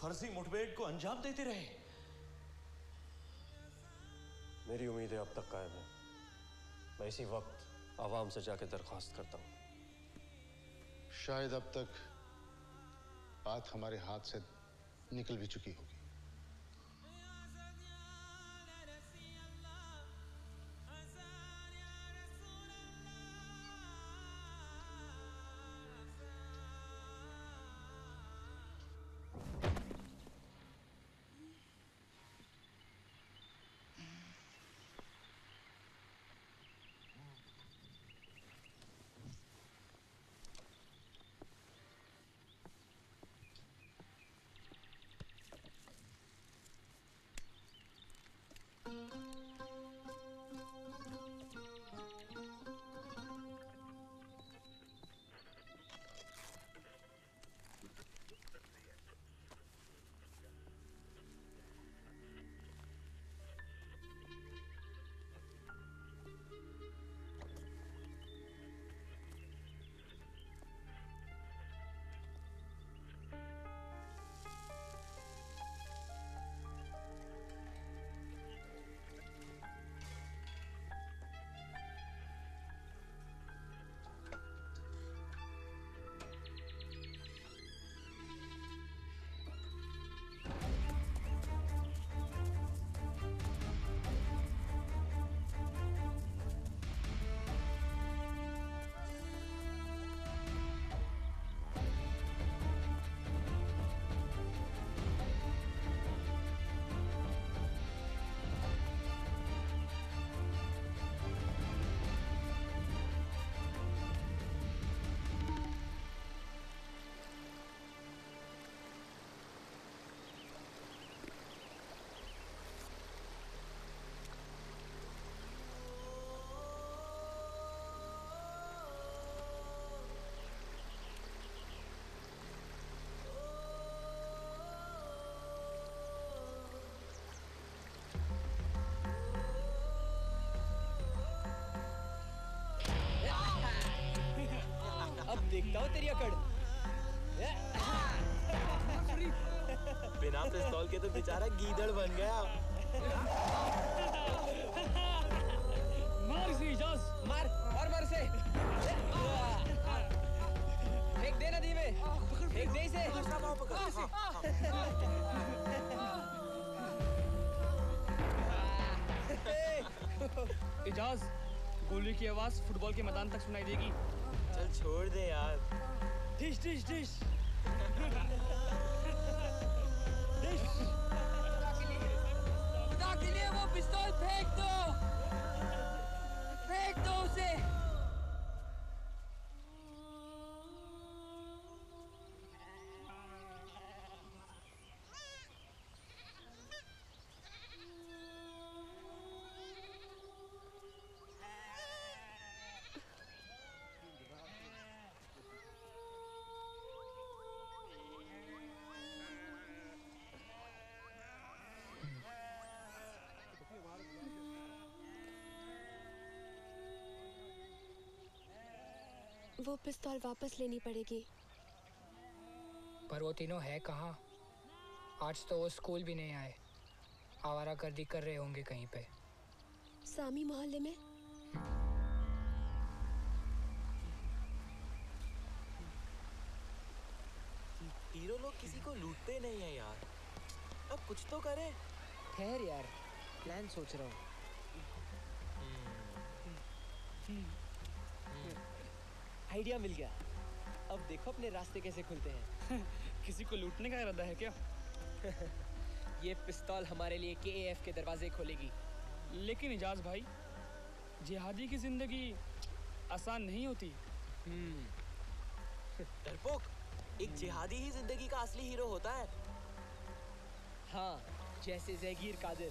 फर्जी मुठभेड़ को अंजाम देती रहे। मेरी उम्मीदें अब तक कायम है। मैं इसी वक्त आवाम से जाकर दरख्वास्त करता हूँ। शायद अब तक बात हमारे हाथ से निकल भी चुकी होगी। देखता हूँ तेरी अकड़। बिना पिस्तौल के तो बेचारा गीदड़ बन गया। मार इसे इजाज, मार और मार इसे। फेंक दे नदी में, फेंक दे इसे। इजाज, गोली की आवाज फुटबॉल के मैदान तक सुनाई देगी। चल छोड़ दे यार। Dish dish dish. खुदा के लिए वो पिस्तौल फेंक दो, फेंक दो उसे। वो पिस्तौल वापस लेनी पड़ेगी। पर वो तीनों है कहाँ? आज तो वो स्कूल भी नहीं आए। आवारागर्दी कर रहे होंगे कहीं पे। सामी मोहल्ले में। हीरो लोग किसी को लूटते नहीं है यार। अब कुछ तो करें। ठहर यार, प्लान सोच रहा हूँ। आइडिया मिल गया। अब देखो अपने रास्ते कैसे खुलते हैं। किसी को लूटने का इरादा है क्या? ये पिस्तौल हमारे लिए केएएफ के दरवाजे खोलेगी। लेकिन इजाज भाई, जिहादी की जिंदगी आसान नहीं होती। डरपोक, एक जिहादी ही जिंदगी का असली हीरो होता है। हाँ, जैसे ज़हीर कादिर।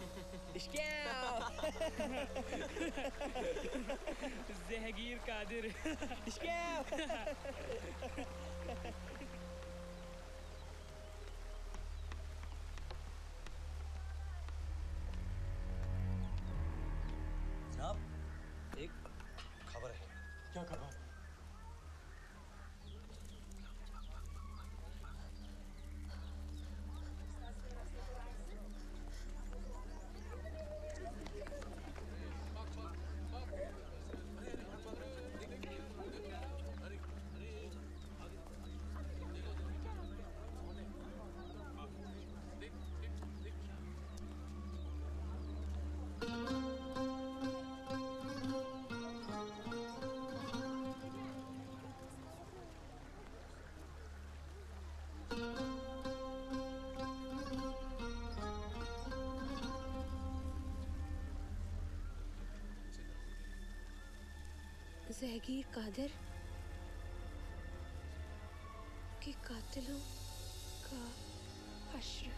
ज़हीर कादिर। जनाब, एक खबर है। क्या खबर? ज़हीर कादिर के कातिलों का हश्र।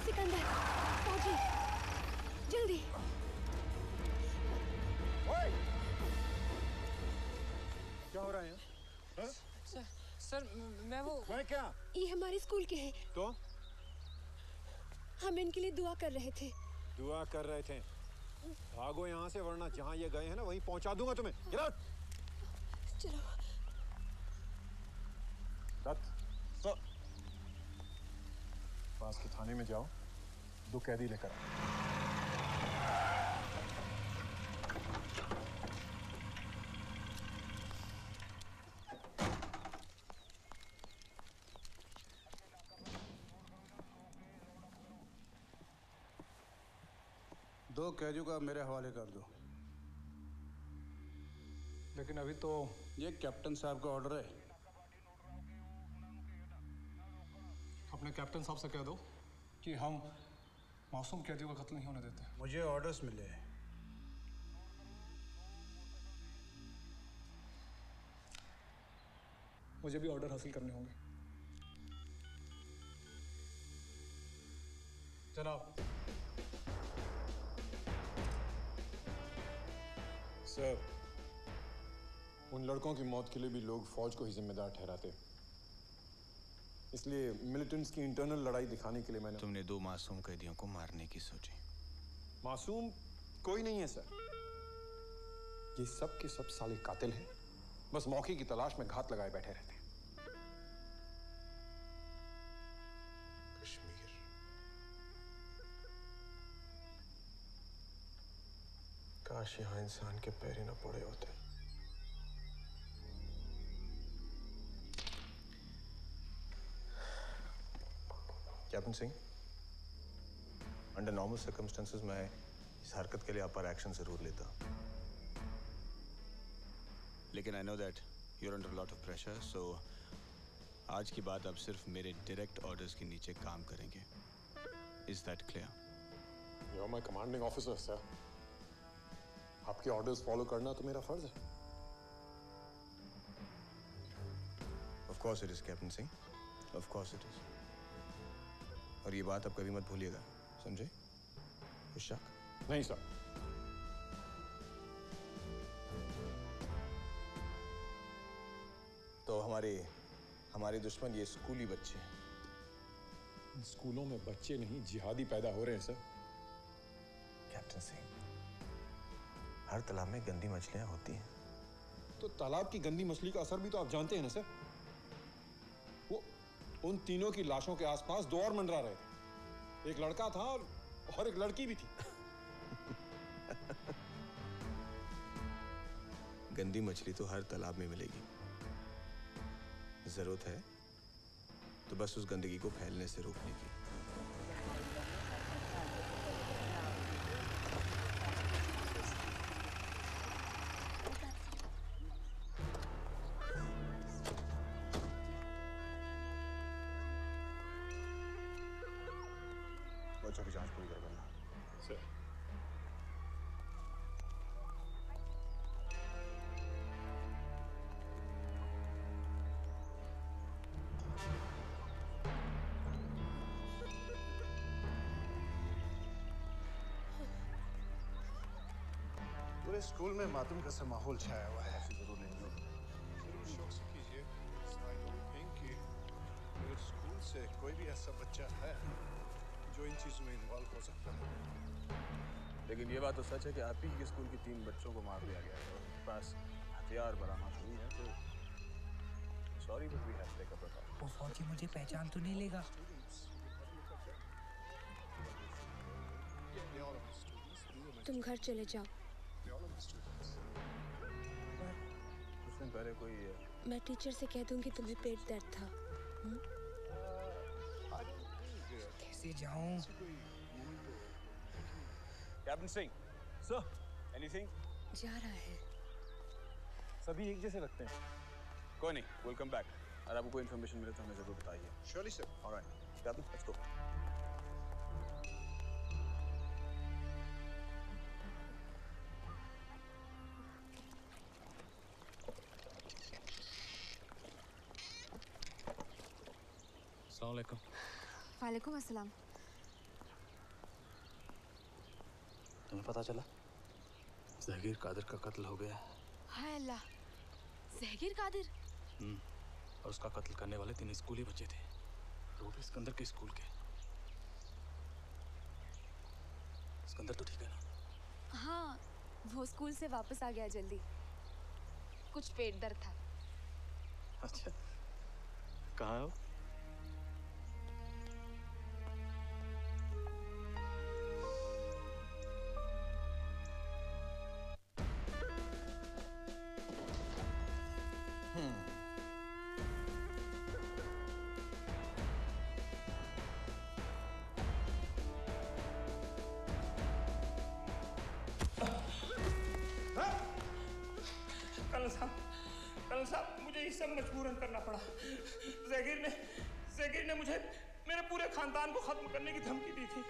सिकंदर, फौजी, जल्दी। क्या हो रहा है यहाँ? सर मैं वो। मैं क्या? ये हमारे स्कूल के हैं। तो? हम इनके लिए दुआ कर रहे थे। दुआ कर रहे थे? भागो यहाँ से, वरना जहाँ ये गए हैं ना वहीं पहुँचा दूंगा तुम्हें। Get out! चलो। दत्त, पास के थाने में जाओ, 2 कैदी लेकर आओ। दो कैदियों का मेरे हवाले कर दो। लेकिन अभी तो ये कैप्टन साहब का ऑर्डर है। अपने कैप्टन साहब से कह दो कि हम मासूम कैदियों का कत्ल नहीं होने देते। मुझे ऑर्डर्स मिले हैं। मुझे भी ऑर्डर हासिल करने होंगे। जनाब, सर, उन लड़कों की मौत के लिए भी लोग फौज को ही जिम्मेदार ठहराते, इसलिए मिलिटेंट्स की इंटरनल लड़ाई दिखाने के लिए मैंने। तुमने 2 मासूम कैदियों को मारने की सोची। मासूम कोई नहीं है सर, ये सब के सब साले कातिल हैं, बस मौके की तलाश में घात लगाए बैठे रहते हैं। कश्मीर, काश यहाँ इंसान के पैर ही न पड़े होते। Captain Singh, under normal circumstances मैं इस हरकत के लिए आप पर एक्शन जरूर लेता, लेकिन I know that you are under lot of pressure, so आज की बात आप सिर्फ मेरे डायरेक्ट ऑर्डर्स के नीचे काम करेंगे। Is that clear? You are my commanding officer sir, आपके ऑर्डर्स फॉलो करना तो मेरा फर्ज है। Of course it is captain Singh, of course it is. और ये बात आप कभी मत भूलिएगा, समझे? कुछ शक? नहीं सर। तो हमारे दुश्मन ये स्कूली बच्चे हैं। स्कूलों में बच्चे नहीं, जिहादी पैदा हो रहे हैं सर। कैप्टन सिंह, हर तालाब में गंदी मछलियां होती हैं। तो तालाब की गंदी मछली का असर भी तो आप जानते हैं ना सर। वो उन तीनों की लाशों के आसपास 2 और मंडरा रहे थे, एक लड़का था और एक लड़की भी थी। गंदी मछली तो हर तालाब में मिलेगी, जरूरत है तो बस उस गंदगी को फैलने से रोकने की। बच्चों की जांच पूरी कर देना सर। पूरे स्कूल में मातम का सा माहौल छाया हुआ है। जरूर लेंगे, जरूर शौक से कीजिए। I don't think कि मेरे स्कूल से कोई भी ऐसा बच्चा है जो इन चीज़ों में इन्वॉल्व हो सकता है। लेकिन ये बात तो सच है कि आप ही के स्कूल के 3 बच्चों को मार दिया गया है और उनके पास हथियार बरामद हुई है, तो sorry but we have to take a precaution. वो फौजी मुझे पहचान तो नहीं लेगा? तुम घर चले जाओ। कुछ दिन पहले कोई मैं टीचर से कह दूंगी तुम्हें पेट दर्द था। कैसे जाऊं? Captain Singh, sir, anything? जा रहा है। सभी एक जैसे लगते हैं। कोई नहीं, विल कम बैक। अगर आपको कोई इन्फॉर्मेशन मिले तो हमें जरूर बताइए। Surely sir. Alright captain, let's go. अस्सलाम वालेकुम। वालेकुम अस्सलाम। तुम्हें पता चला जहांगीर कादिर का कत्ल हो गया है? हाय अल्लाह, जहांगीर कादिर? और उसका कत्ल करने वाले 3 स्कूली बच्चे थे, वो भी सिकंदर के स्कूल के। सिकंदर तो ठीक है ना? हाँ, वो स्कूल से वापस आ गया जल्दी। कुछ पेट दर्द था। अच्छा, कहाँ है वो? कर्नल साहब, मुझे ये सब मजबूरन करना पड़ा। जहांगीर ने मुझे मेरे पूरे खानदान को खत्म करने की धमकी दी थी।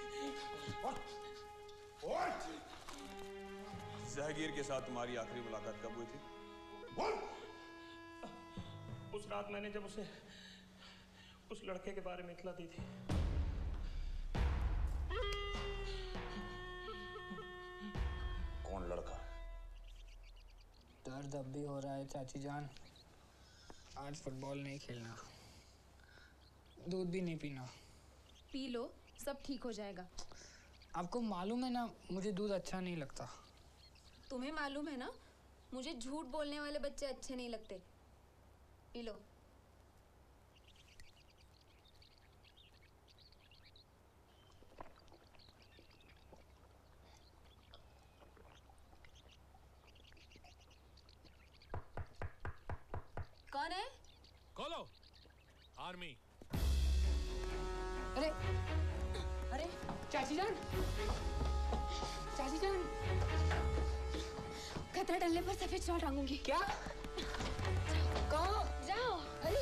जहांगीर के साथ तुम्हारी आखिरी मुलाकात कब हुई थी? उस रात मैंने जब उसे उस लड़के के बारे में इत्तला दी थी। कौन लड़का? दर्द अब भी हो रहा है चाची जान। आज फुटबॉल नहीं खेलना, दूध भी नहीं पीना। पी लो, सब ठीक हो जाएगा। आपको मालूम है ना, मुझे दूध अच्छा नहीं लगता। तुम्हें मालूम है ना, मुझे झूठ बोलने वाले बच्चे अच्छे नहीं लगते। P low. कौन है? खोलो। आर्मी। अरे अरे चाची जान, चाची जान। खतरा डलने पर सफेद शॉल टांगूंगी। क्या? कहाँ? जाओ। अरे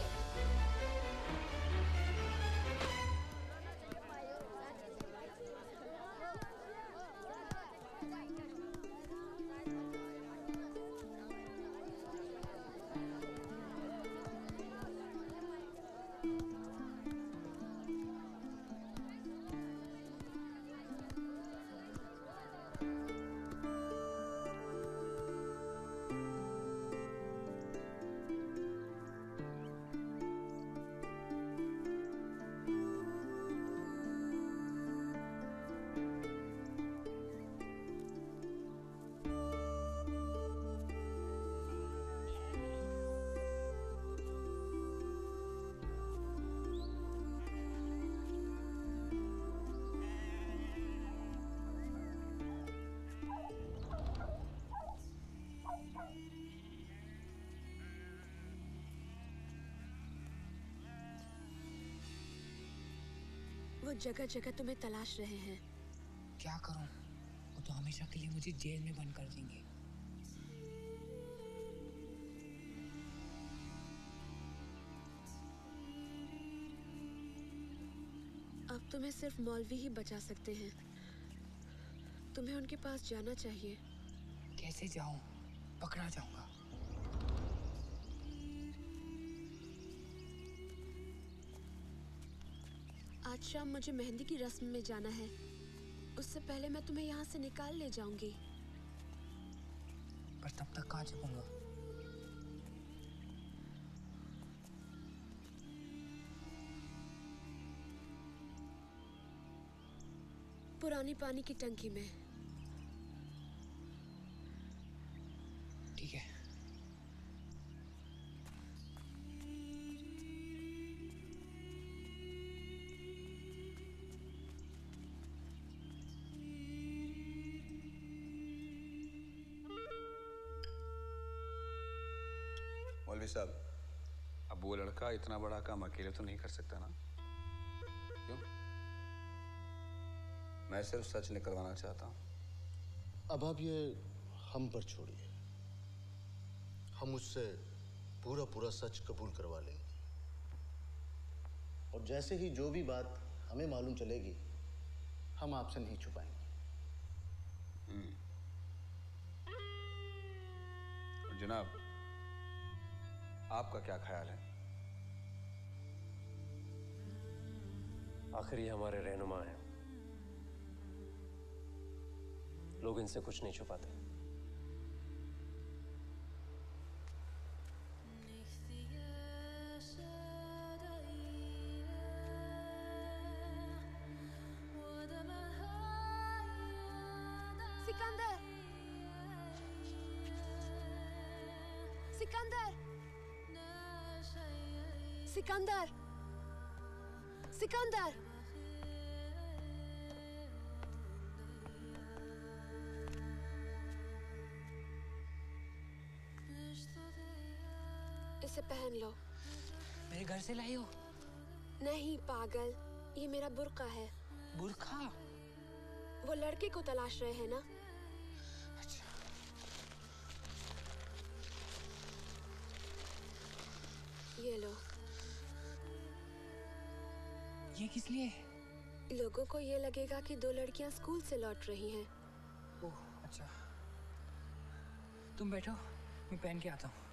वो जगह जगह तुम्हें तलाश रहे हैं। क्या करूं? वो तो हमेशा के लिए मुझे जेल में बंद कर देंगे। अब तुम्हें सिर्फ मौलवी ही बचा सकते हैं। तुम्हें उनके पास जाना चाहिए। कैसे जाऊं? पकड़ा जाऊंगा। आज शाम मुझे मेहंदी की रस्म में जाना है। उससे पहले मैं तुम्हें यहाँ से निकाल ले जाऊंगी। पर तब तक कहाँ छुपूंगा? पुरानी पानी की टंकी में। ठीक है। मौलवी साहब, अब वो लड़का इतना बड़ा काम अकेले तो नहीं कर सकता ना? क्यों? मैं सिर्फ सच निकलवाना चाहता हूँ। अब आप ये हम पर छोड़िए। हम उससे पूरा पूरा सच कबूल करवा लेंगे। और जैसे ही जो भी बात हमें मालूम चलेगी, हम आपसे नहीं छुपाएंगे। और जनाब, आपका क्या ख्याल है? आखिर ये हमारे रहनुमा हैं। लोग इनसे कुछ नहीं छुपाते। सिकंदर, सिकंदर, सिकंदर, सिकंदर। इसे पहन लो। मेरे घर से लाई हो? नहीं पागल, ये मेरा बुर्का है। बुर्का? वो लड़के को तलाश रहे हैं ना? ये लो। ये किस लिए? लोगों को ये लगेगा कि दो लड़कियां स्कूल से लौट रही हैं। ओह अच्छा, तुम बैठो, मैं पहन के आता हूँ।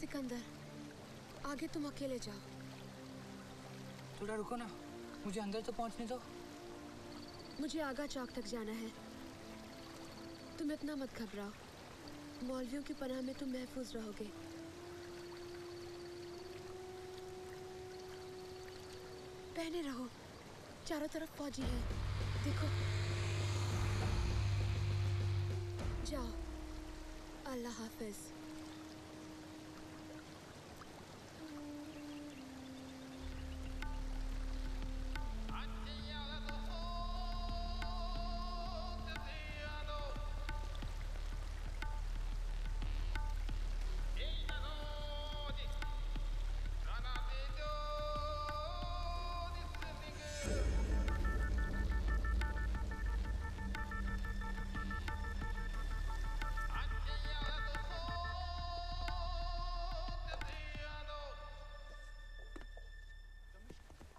सिकंदर, आगे तुम अकेले जाओ। थोड़ा रुको ना, मुझे अंदर तो पहुंचने दो। मुझे आगा चौक तक जाना है। तुम इतना मत घबराओ, मौलवियों की पनाह में तुम महफूज रहोगे। पहने रहो, चारों तरफ फौजी है, देखो। जाओ, अल्लाह हाफिज।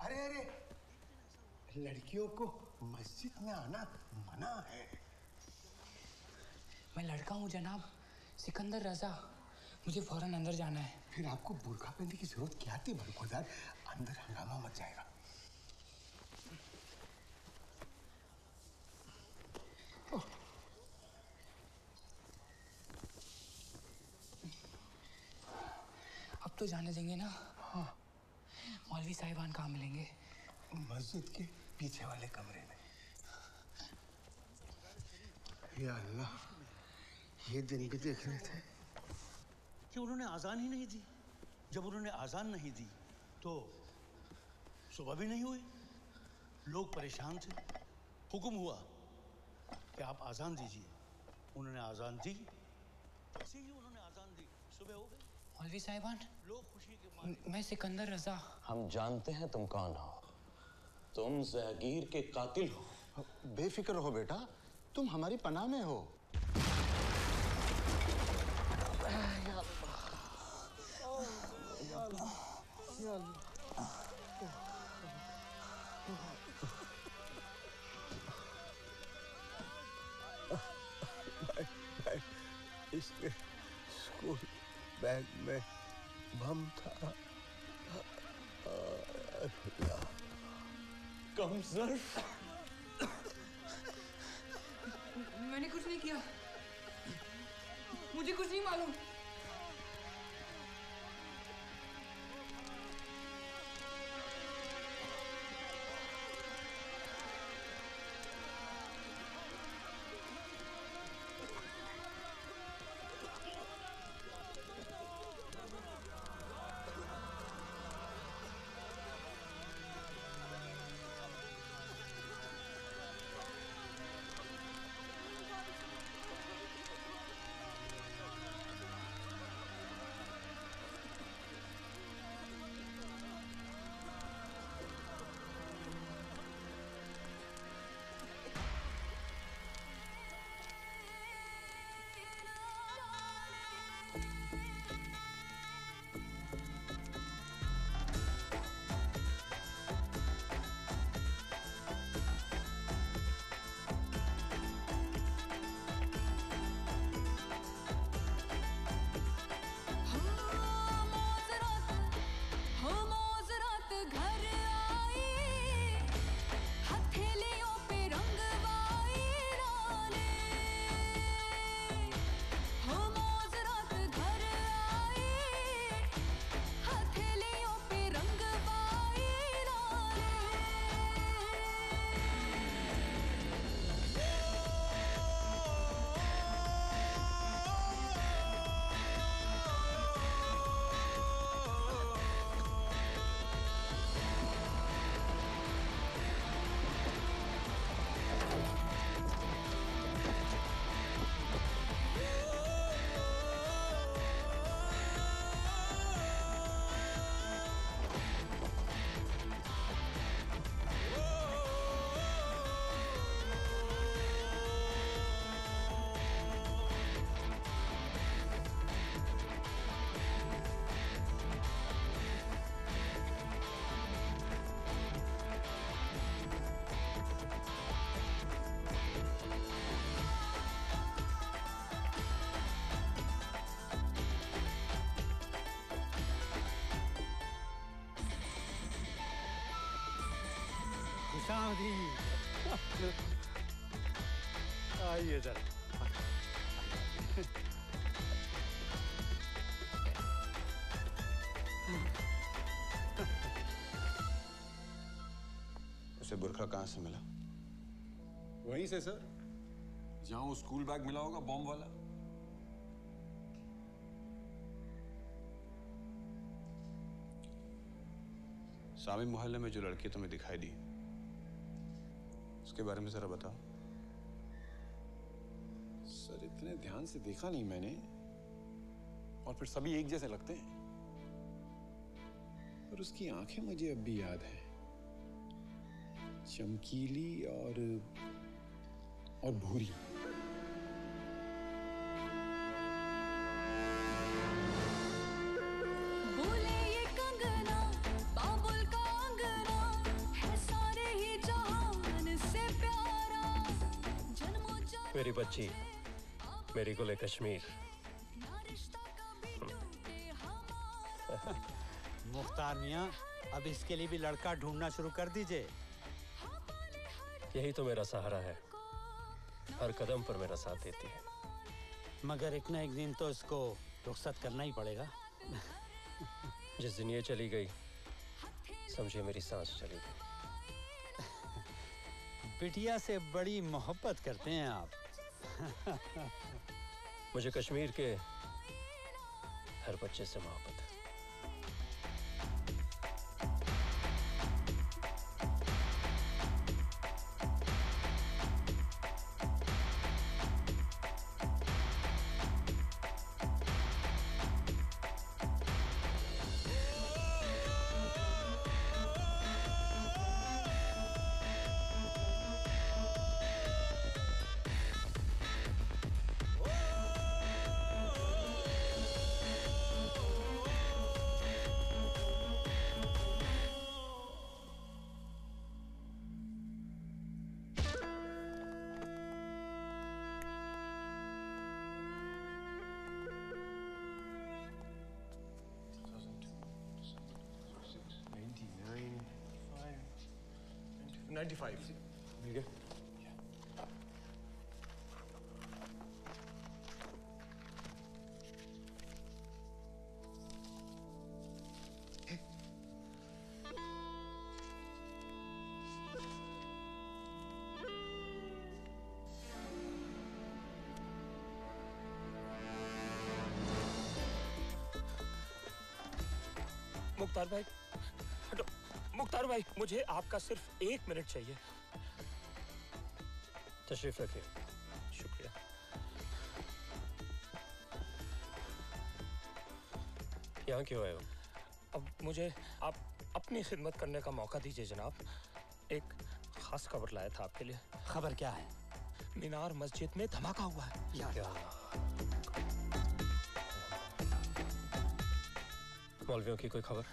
अरे अरे, लड़कियों को मस्जिद में आना मना है। मैं लड़का हूँ जनाब, सिकंदर रजा। मुझे फौरन अंदर जाना है। फिर आपको बुर्का पहनने की जरूरत क्या थी बरखुरदार? अंदर हंगामा मच जाएगा। अब तो जाने देंगे ना? हाँ। मौलवी साहिबान कहाँ मिलेंगे? मस्जिद के पीछे वाले कमरे में। या अल्लाह, ये दिन भी देखने थे कि उन्होंने आज़ान ही नहीं दी। जब उन्होंने आज़ान नहीं दी तो सुबह भी नहीं हुई। लोग परेशान थे। हुक्म हुआ कि आप आज़ान दीजिए। उन्होंने आज़ान दी। जैसे ही उन्होंने आज़ान दी, सुबह हो गई। मौलवी साहिबान, लोग खुशी के मारे। मैं सिकंदर रजा। हम जानते हैं तुम कौन हो। तुम जहांगीर के कातिल हो। बेफिक्र रहो बेटा, तुम हमारी पनाह में हो। इसके स्कूल बैग में बम था। कमसर, मैंने कुछ नहीं किया, मुझे कुछ नहीं मालूम। खुशामदीद। आइए जरा। उसे बुरखा कहाँ से मिला? वहीं से सर, जहां वो स्कूल बैग मिला होगा बॉम्ब वाला। सामी मोहल्ले में जो लड़की तुम्हें दिखाई दी, उसके बारे में जरा बताओ। सर इतने ध्यान से देखा नहीं मैंने, और फिर सभी एक जैसे लगते हैं, पर उसकी आंखें मुझे अब भी याद हैं, चमकीली और भूरी। बोले ये कंगना बाबुल का अंगना है सारे ही जहान से प्यारा जन्मों जन्म मेरी बच्ची, मेरी गुले कश्मीर। मुख्तार मियाँ, अब इसके लिए भी लड़का ढूंढना शुरू कर दीजिए। यही तो मेरा सहारा है, हर कदम पर मेरा साथ देती है। मगर एक ना एक दिन तो इसको रुखसत करना ही पड़ेगा। जिस दिन ये चली गई, समझे मेरी सांस चली गई। बिटिया से बड़ी मोहब्बत करते हैं आप। मुझे कश्मीर के हर बच्चे से मोहब्बत है। मिल गया। मुख्तार भाई, हटो। मुख्तार भाई, मुझे आपका सिर्फ 1 मिनट चाहिए। तशरीफ रखिए। शुक्रिया। यहाँ क्यों आए हो? अब मुझे आप अपनी खिदमत करने का मौका दीजिए जनाब। एक खास खबर लाया था आपके लिए। खबर क्या है? मीनार मस्जिद में धमाका हुआ है। मौलवियों की कोई खबर?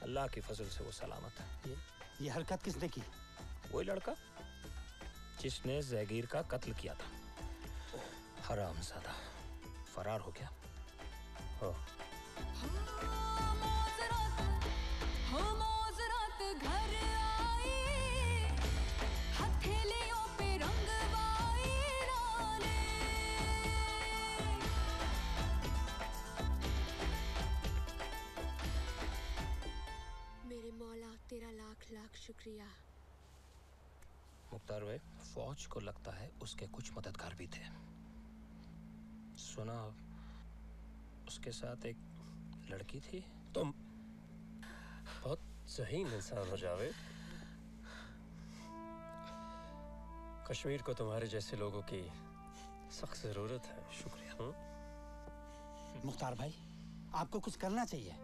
अल्लाह की फजल से वो सलामत है। ये हरकत किसने की? वही लड़का जिसने जैगीर का कत्ल किया था। हरामज़ादा फरार हो गया। हो मौजरात घर आई हथेलियों पे रंगवाई राले। मेरे मौला तेरा लाख लाख शुक्रिया। मुख्तार भाई, फौज को लगता है उसके कुछ मददगार भी थे। सुना उसके साथ एक लड़की थी। तुम बहुत ज़हीन इंसान हो जावेद। कश्मीर को तुम्हारे जैसे लोगों की सख्त ज़रूरत है। शुक्रिया। मुख्तार भाई, आपको कुछ करना चाहिए।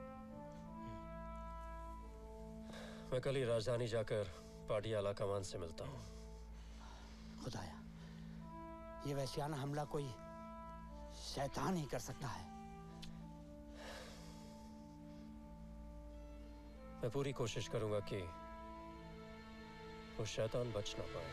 मैं कल ही राजधानी जाकर पार्टी आला कमान से मिलता हूँ। खुदाया, ये वैश्याना हमला कोई शैतान ही कर सकता है। मैं पूरी कोशिश करूंगा कि वो शैतान बच ना पाए।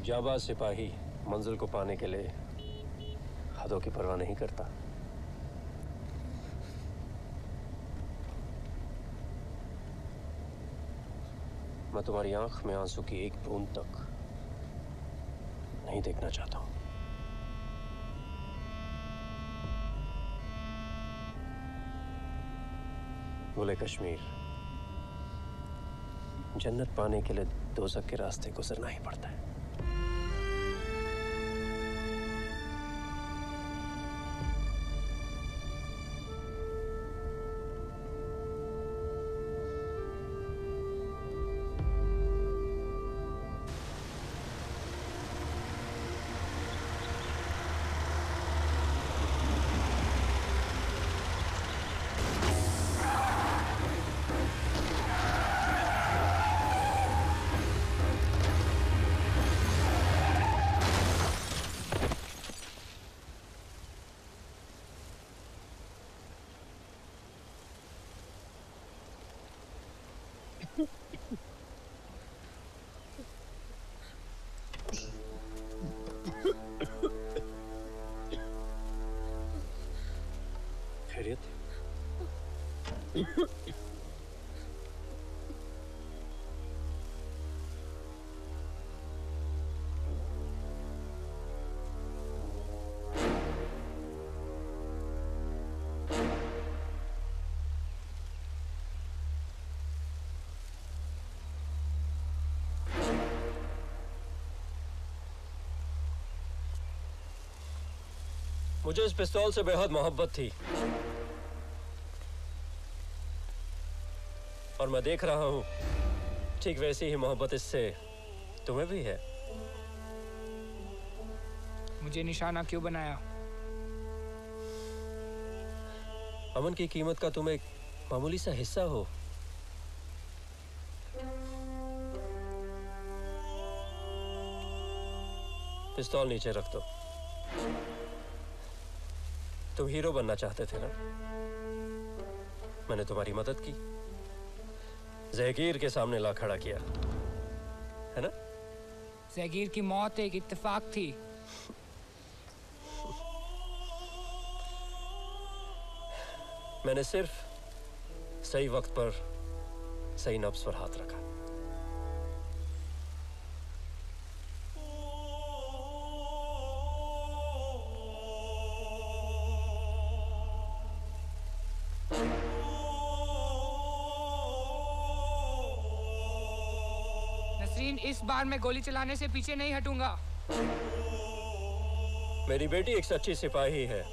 जाबाज सिपाही मंजिल को पाने के लिए हदों की परवाह नहीं करता। मैं तुम्हारी आंख में आंसू की एक बूंद तक नहीं देखना चाहता हूं। गुले कश्मीर, जन्नत पाने के लिए दोज़ख के रास्ते गुजरना ही पड़ता है। खैरियत? मुझे इस पिस्तौल से बेहद मोहब्बत थी और मैं देख रहा हूं ठीक वैसी ही मोहब्बत इससे तुम्हें भी है। मुझे निशाना क्यों बनाया? अमन की कीमत का तुम एक मामूली सा हिस्सा हो। पिस्तौल नीचे रख दो। तुम हीरो बनना चाहते थे ना? मैंने तुम्हारी मदद की, जहगीर के सामने ला खड़ा किया, है ना? जहगीर की मौत एक इत्तेफाक थी। मैंने सिर्फ सही वक्त पर सही नब्ज पर हाथ रखा। नसरीन, इस बार मैं गोली चलाने से पीछे नहीं हटूंगा। मेरी बेटी एक सच्ची सिपाही है,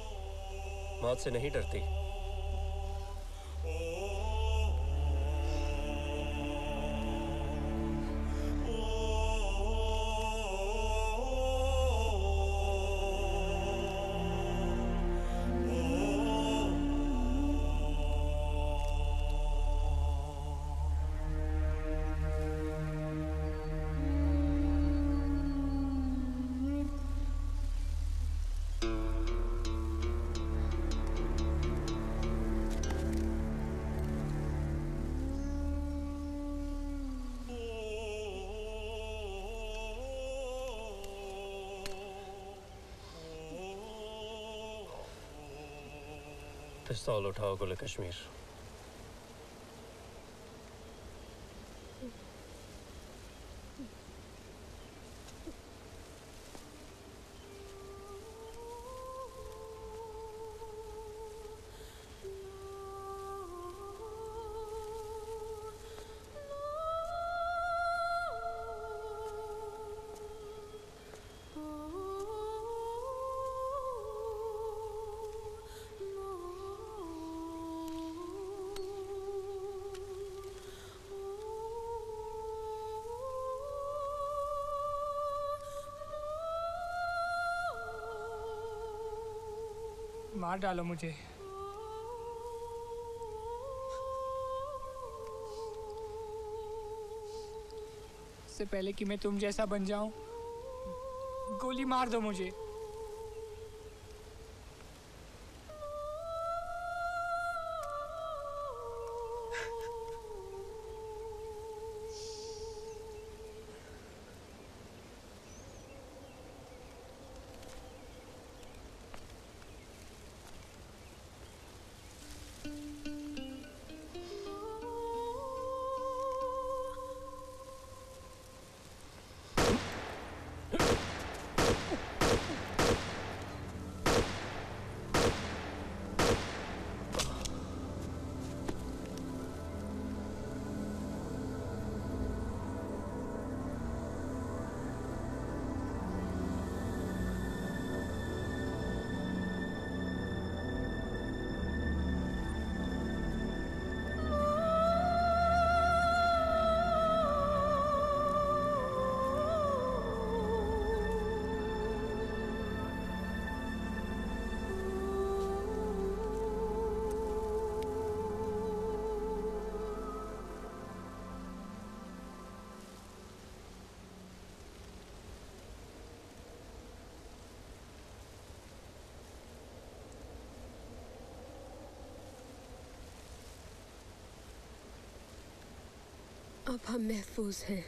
मौत से नहीं डरती। पिस्तौल उठाओ गुल कश्मीर। मार डालो मुझे। इससे पहले कि मैं तुम जैसा बन जाऊं, गोली मार दो मुझे। अब हम महफूज हैं।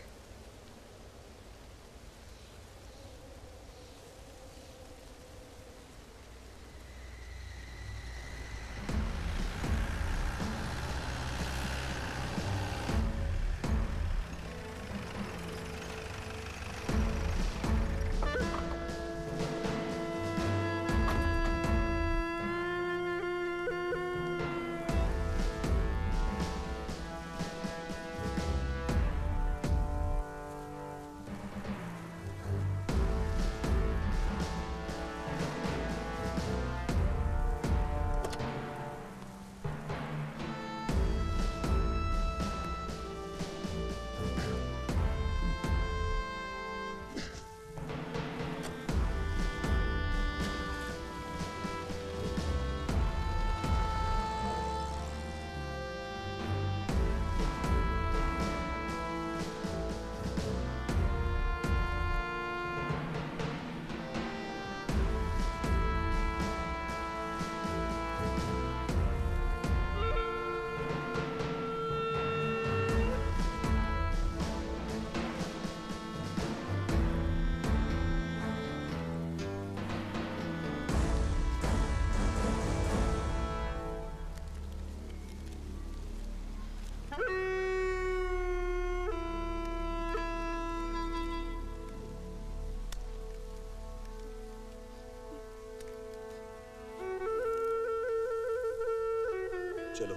चलो।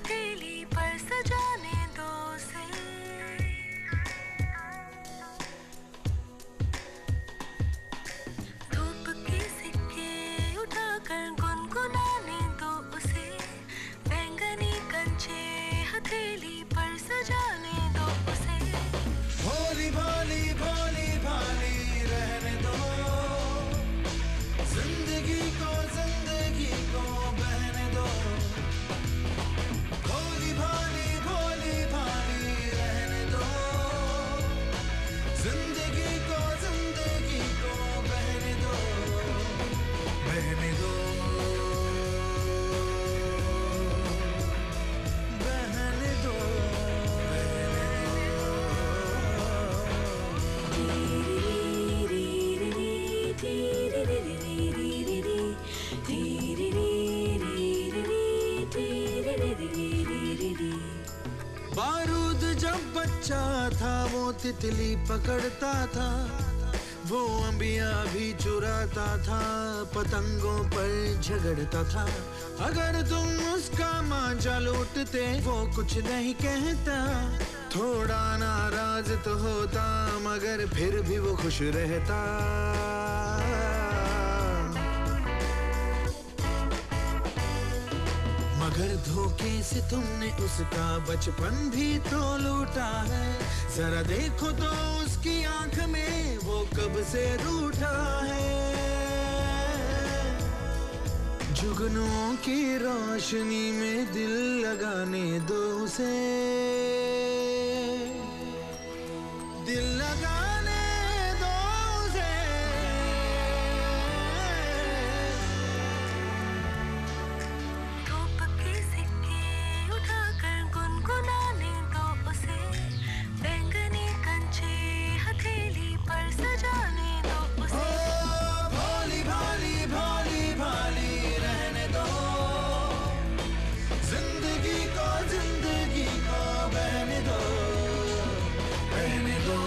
हथेली पर सजाने दो उसे। धूप के सिक्के उठाकर गुनगुनाने दो उसे। बैंगनी कंचे हथेली पर सजाने दो उसे। भोली भाली भोली भाली रहने दो जिंदगी को बहने दो। भोली भाली रहने दो जिंदगी को बहने दो, बहने दो, बहने दो, बारूद जब बच्चा था वो तितली पकड़ता था, वो अंबिया भी चुराता था, पतंगों पर झगड़ता था। अगर तुम उसका मांझा लूटते वो कुछ नहीं कहता, थोड़ा नाराज तो होता मगर फिर भी वो खुश रहता। मगर धोखे से तुमने उसका बचपन भी तो लूटा है। जरा देखो तो उसकी आंख में वो कब से रूठा है। जुगनुओं की रोशनी में दिल लगाने दो उसे, दिल लगाने दो उसे। धूप के सिक्के उठाकर गुनगुनाने दो उसे। बैंगनी कंचे हथेली पर सजाने दो उसे। भोली भाली भोली भाली रहने दो जिंदगी को बहने दो, बहने दो,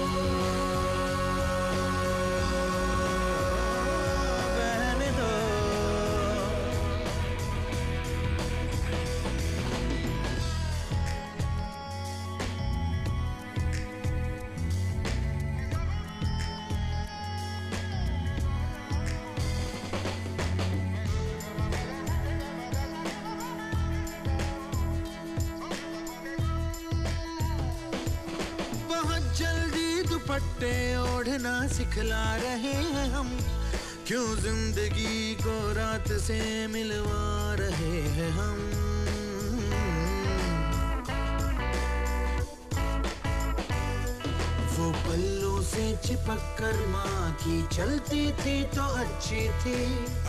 बहने दो। बहुत जल्दी दुपट्टे ओढ़ना सिखला रहे हैं हम, क्यों जिंदगी को रात से मिलवा रहे हैं हम। वो पल्लों से चिपक कर माँ की चलती थी तो अच्छी थी,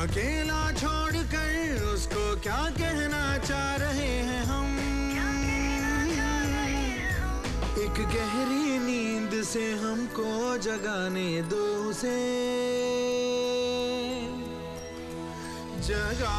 अकेला छोड़कर उसको क्या कहना चाह रहे हैं हम। एक गहरी नींद से हमको जगाने दो उसे, जगा